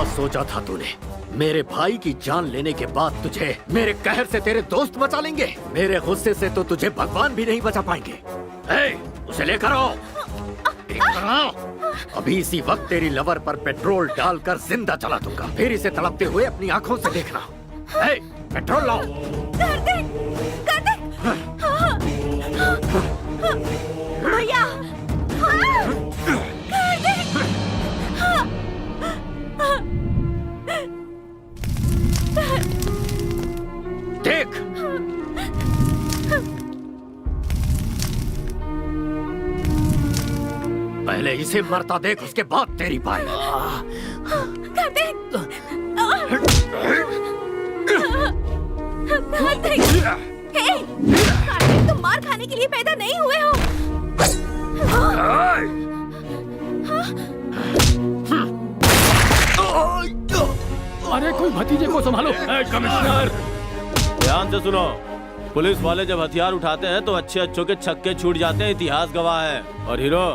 सोचा था तूने? मेरे भाई की जान लेने के बाद तुझे मेरे कहर से तेरे दोस्त बचा लेंगे? मेरे गुस्से से तो तुझे भगवान भी नहीं बचा पाएंगे। उसे लेकर आओ। अभी इसी वक्त तेरी लवर पर पेट्रोल डालकर जिंदा जला दूंगा, फिर इसे तड़पते हुए अपनी आंखों से देखना। पेट्रोल लाओ। भैया, देख, पहले इसे मरता देख, उसके बाद तेरी बारी। कार्तिक! कार्तिक! हे! कार्तिक, तुम मार खाने के लिए पैदा नहीं हुए हो। अरे कोई भतीजे को संभालो। कमिश्नर ध्यान से सुनो, पुलिस वाले जब हथियार उठाते हैं तो अच्छे अच्छों के छक्के छूट जाते हैं, इतिहास गवाह है। और हीरो,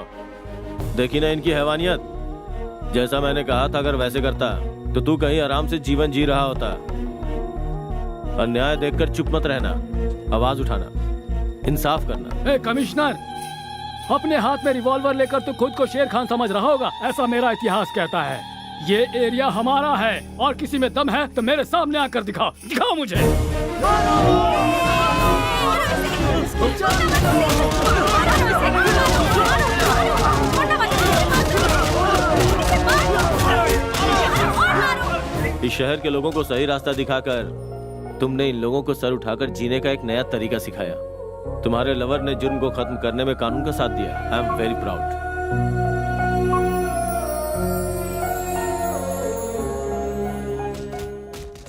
देखी ना इनकी हैवानियत। जैसा मैंने कहा था, अगर वैसे करता तो तू कहीं आराम से जीवन जी रहा होता। अन्याय देखकर चुप मत रहना, आवाज उठाना, इंसाफ करना। कमिश्नर, अपने हाथ में रिवॉल्वर लेकर तू खुद को शेर खान समझ रहा होगा, ऐसा मेरा इतिहास कहता है। ये एरिया हमारा है और किसी में दम है तो मेरे सामने आकर दिखाओ, दिखाओ मुझे। इस शहर के लोगों को सही रास्ता दिखाकर तुमने इन लोगों को सर उठाकर जीने का एक नया तरीका सिखाया। तुम्हारे लवर ने जुर्म को खत्म करने में कानून का साथ दिया। I am very proud.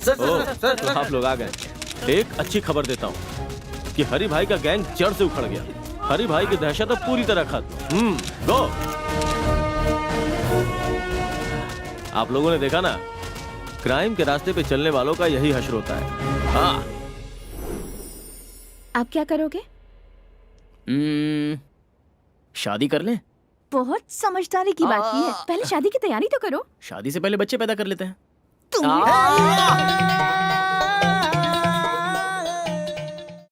तो आप लोग आ गए। एक अच्छी खबर देता हूँ कि हरी भाई का गैंग जड़ से उखड़ गया। हरी भाई की दहशत अब पूरी तरह खत्म। गो। आप लोगों ने देखा ना, क्राइम के रास्ते पे चलने वालों का यही हश्र होता है। हाँ। आप क्या करोगे? शादी कर लें? बहुत समझदारी की बात की है। पहले शादी की तैयारी तो करो। शादी से पहले बच्चे पैदा कर लेते हैं। तुम